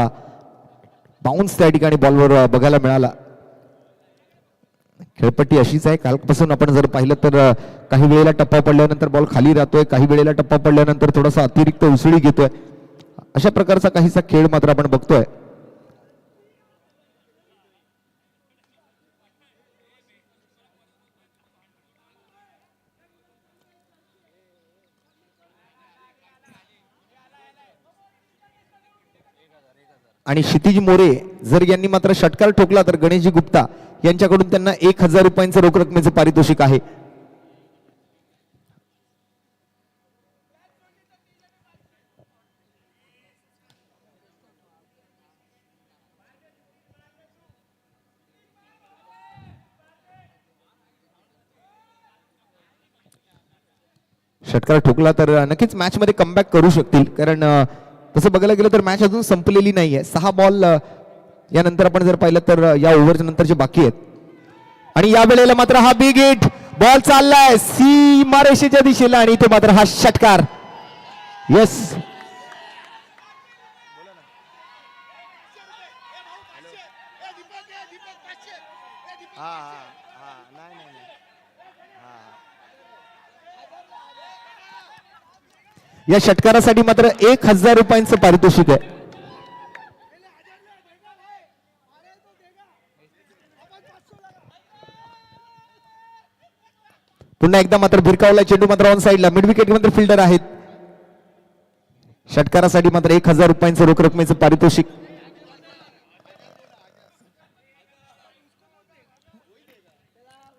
बाउन्स त्या ठिकाणी बॉलवर बघायला मिळाला. खेळपट्टी अशीच आहे. कालपासून आपण जर पाहिलं तर काही वेळेला टप्पा पडल्यानंतर बॉल खाली राहतोय, काही वेळेला टप्पा पडल्यानंतर थोडासा अतिरिक्त उसळी घेतोय. अशा प्रकारचा काहीसा खेळ मात्र आपण बघतोय. आणि क्षितिज मोरे जर यांनी मात्र षटकार ठोकला तर गणेशजी गुप्ता यांच्याकडून त्यांना 1000 रुपयांचं रोख रकमेचं पारितोषिक आहे. षटकार ठोकला तर नक्कीच मॅच मध्ये कमबॅक करू शकतील. कारण तसं बघायला गेलं तर मॅच अजून संपलेली नाहीये. 6 बॉल यानंतर आपण जर पाहिलं तर या ओव्हरच्या नंतरचे बाकी आहेत. आणि या वेळेला मात्र हा बिग हिट बॉल चाललाय सीमारेषेच्या दिशेला आणि इथे मात्र हा षटकार. येस, या षटकारासाठी मात्र 1000 रुपयांचं पारितोषिक आहे. पुन्हा एकदा मात्र भिरकावला चेंडू मात्र ऑन साइडला. मिड विकेट मात्र फिल्डर आहेत. षटकारासाठी मात्र 1000 रुपयांचं रोख रकमेचं पारितोषिक.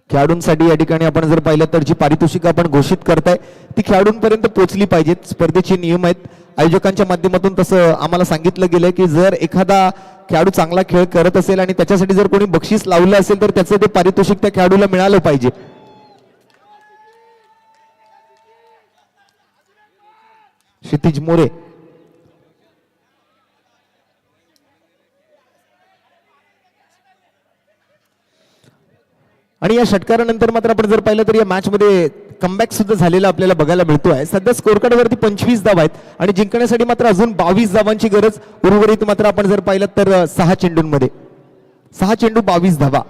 खेळाडूंसाठी या ठिकाणी आपण जर पाहिलं तर जी पारितोषिक आपण घोषित करताय ती खेळाडूंपर्यंत पोहोचली पाहिजेत. स्पर्धेचे नियम आहेत. आयोजकांच्या माध्यमातून तसं आम्हाला सांगितलं गेलंय की जर एखादा खेळाडू चांगला खेळ करत असेल आणि त्याच्यासाठी जर कोणी बक्षीस लावलं असेल तर त्याचं ते पारितोषिक त्या खेळाडूला मिळालं पाहिजे. क्षितिज मोरे आणि या षटकारानंतर मात्र आपण जर पाहिलं तर या मॅच मध्ये कमबॅक सुद्धा झालेला आपल्याला बघायला मिळतोय. सध्या स्कोर कार्ड वरती 25 धावा आहेत आणि जिंकण्यासाठी मात्र अजून 22 धावांची गरज उर्वरित मात्र आपण जर पाहिलं तर 6 चेंडूंमध्ये 6 चेंडू 22 धावा.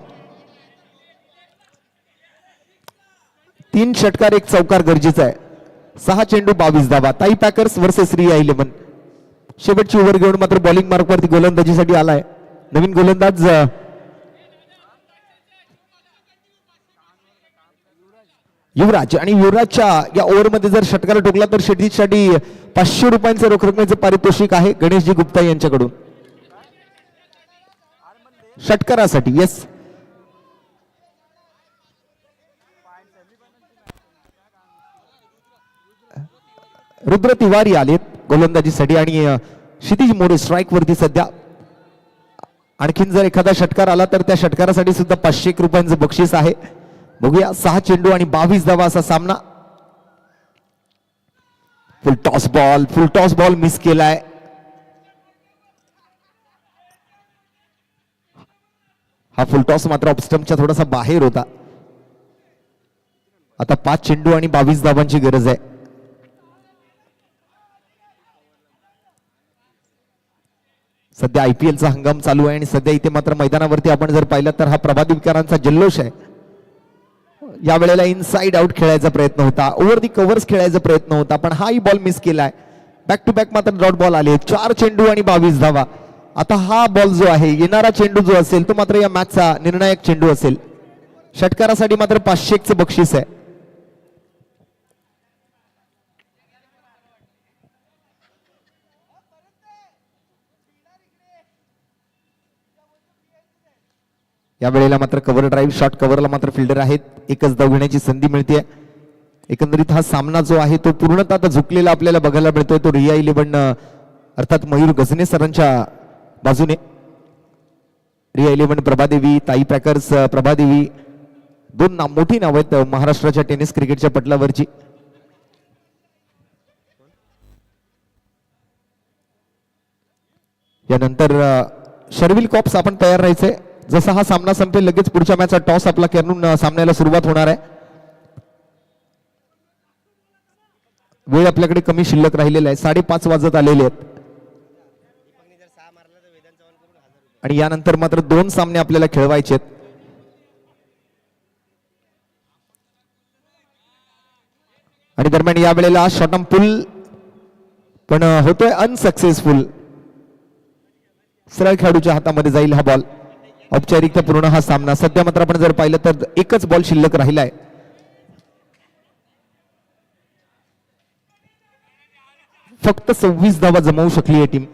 3 षटकार 1 चौकार गरजेचा आहे. 6 चेंडू 22 धावा. ताई पॅकर्स वर्सेस रिया 11. शेवटची ओव्हर घेऊन मात्र बॉलिंग मार्कवरती गोलंदाजीसाठी आलाय नवीन गोलंदाज युवराज. आणि युवराजच्या या ओव्हरमध्ये जर षटकाला टोकला तर शेतीसाठी 500 रुपयांचे रोख रकमेचे पारितोषिक आहे गणेशजी गुप्ता यांच्याकडून षटकारासाठी. येस, रुद्र तिवारी आलेत गोलंदाजीसाठी आणि क्षितिज मोरे स्ट्राईक वरती सध्या. आणखीन जर एखादा षटकार आला तर त्या षटकारासाठी सुद्धा 500 रुपयांचं बक्षीस आहे. बघूया 6 चेंडू आणि 22 धावा असा सामना. फुल टॉस बॉल मिस केलाय. हा फुल टॉस मात्र ऑफस्टंपच्या थोडासा बाहेर होता. आता 5 चेंडू आणि 22 धावांची गरज आहे. सध्या IPL चा हंगाम चालू आहे आणि सध्या इथे मात्र मैदानावरती आपण जर पाहिलं तर हा प्रभादेवीकरांचा जल्लोष आहे. या वेळेला इनसाइड आउट खेळायचा प्रयत्न होता, ओव्हर दी कव्हर्स खेळायचा प्रयत्न होता, पण हाही बॉल मिस केलाय. बॅक टू बॅक मात्र डॉट बॉल आले. 4 चेंडू आणि 22 धावा. आता हा बॉल जो आहे, येणारा चेंडू जो असेल तो मात्र या मॅचचा निर्णायक चेंडू असेल. षटकारासाठी मात्र 500चं बक्षीस आहे. या वेळेला मात्र कव्हर ड्राईव्ह शॉर्ट कव्हरला मात्र फिल्डर आहेत. एकच धाव घेण्याची संधी मिळते. एकंदरीत हा सामना जो आहे तो पूर्णतः आता झुकलेला आपल्याला बघायला मिळतोय. तो रिया 11 अर्थात मयूर गजने सरांच्या बाजूने. रिया 11 प्रभादेवी, ताई पॅकर्स प्रभादेवी, 2 मोठी नाव आहेत महाराष्ट्राच्या टेनिस क्रिकेटच्या पटलावरची. यानंतर शर्विल कॉप्स आपण तयार राहायचंय. जसा हा सामना संपेल लगेच पुढच्या मॅचचा टॉस आपला करून सामन्याला सुरुवात होणार आहे. वेळ आपल्याकडे कमी शिल्लक राहिलेला आहे. 5:30 वाजत आलेले आहेत आणि यानंतर मात्र 2 सामने आपल्याला खेळवायचे आहेत. आणि दरम्यान या वेळेला शॉर्टम पुल पण होतोय अनसक्सेसफुल. सरळ खेळाडूच्या हातामध्ये जाईल हा बॉल. औपचारिकता पूर्ण हा सामना. सध्या मात्र आपण जर पाहिलं तर एकच बॉल शिल्लक राहिलाय. फक्त 26 धावा जमवू शकली आहे टीम.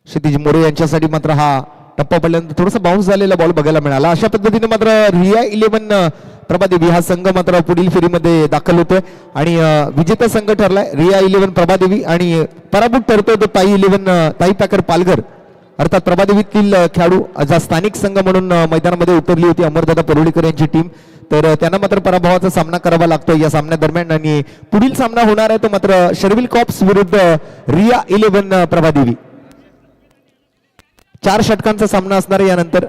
क्षितिज मोरे यांच्यासाठी मात्र हा टप्पा पडल्यानंतर थोडासा बाउन्स झालेला बॉल बघायला मिळाला. अशा पद्धतीने मात्र रिया 11 प्रभादेवी हा संघ मात्र पुढील फेरीमध्ये दाखल होतोय आणि विजेता संघ ठरलाय रिया 11 प्रभादेवी आणि पराभूत ठरतोय तो ताई पॅकर पालघर. अर्थात प्रभादेवीतील खेळाडू ज्या स्थानिक संघ म्हणून मैदानामध्ये उतरली होती अमरदादा परुळीकर यांची टीम, तर त्यांना मात्र पराभवाचा सामना करावा लागतोय या सामन्यादरम्यान. आणि पुढील सामना होणार आहे तो मात्र शर्विल कॉप्स विरुद्ध रिया 11 प्रभादेवी. 4 षटकांचा सामना असणार आहे यानंतर.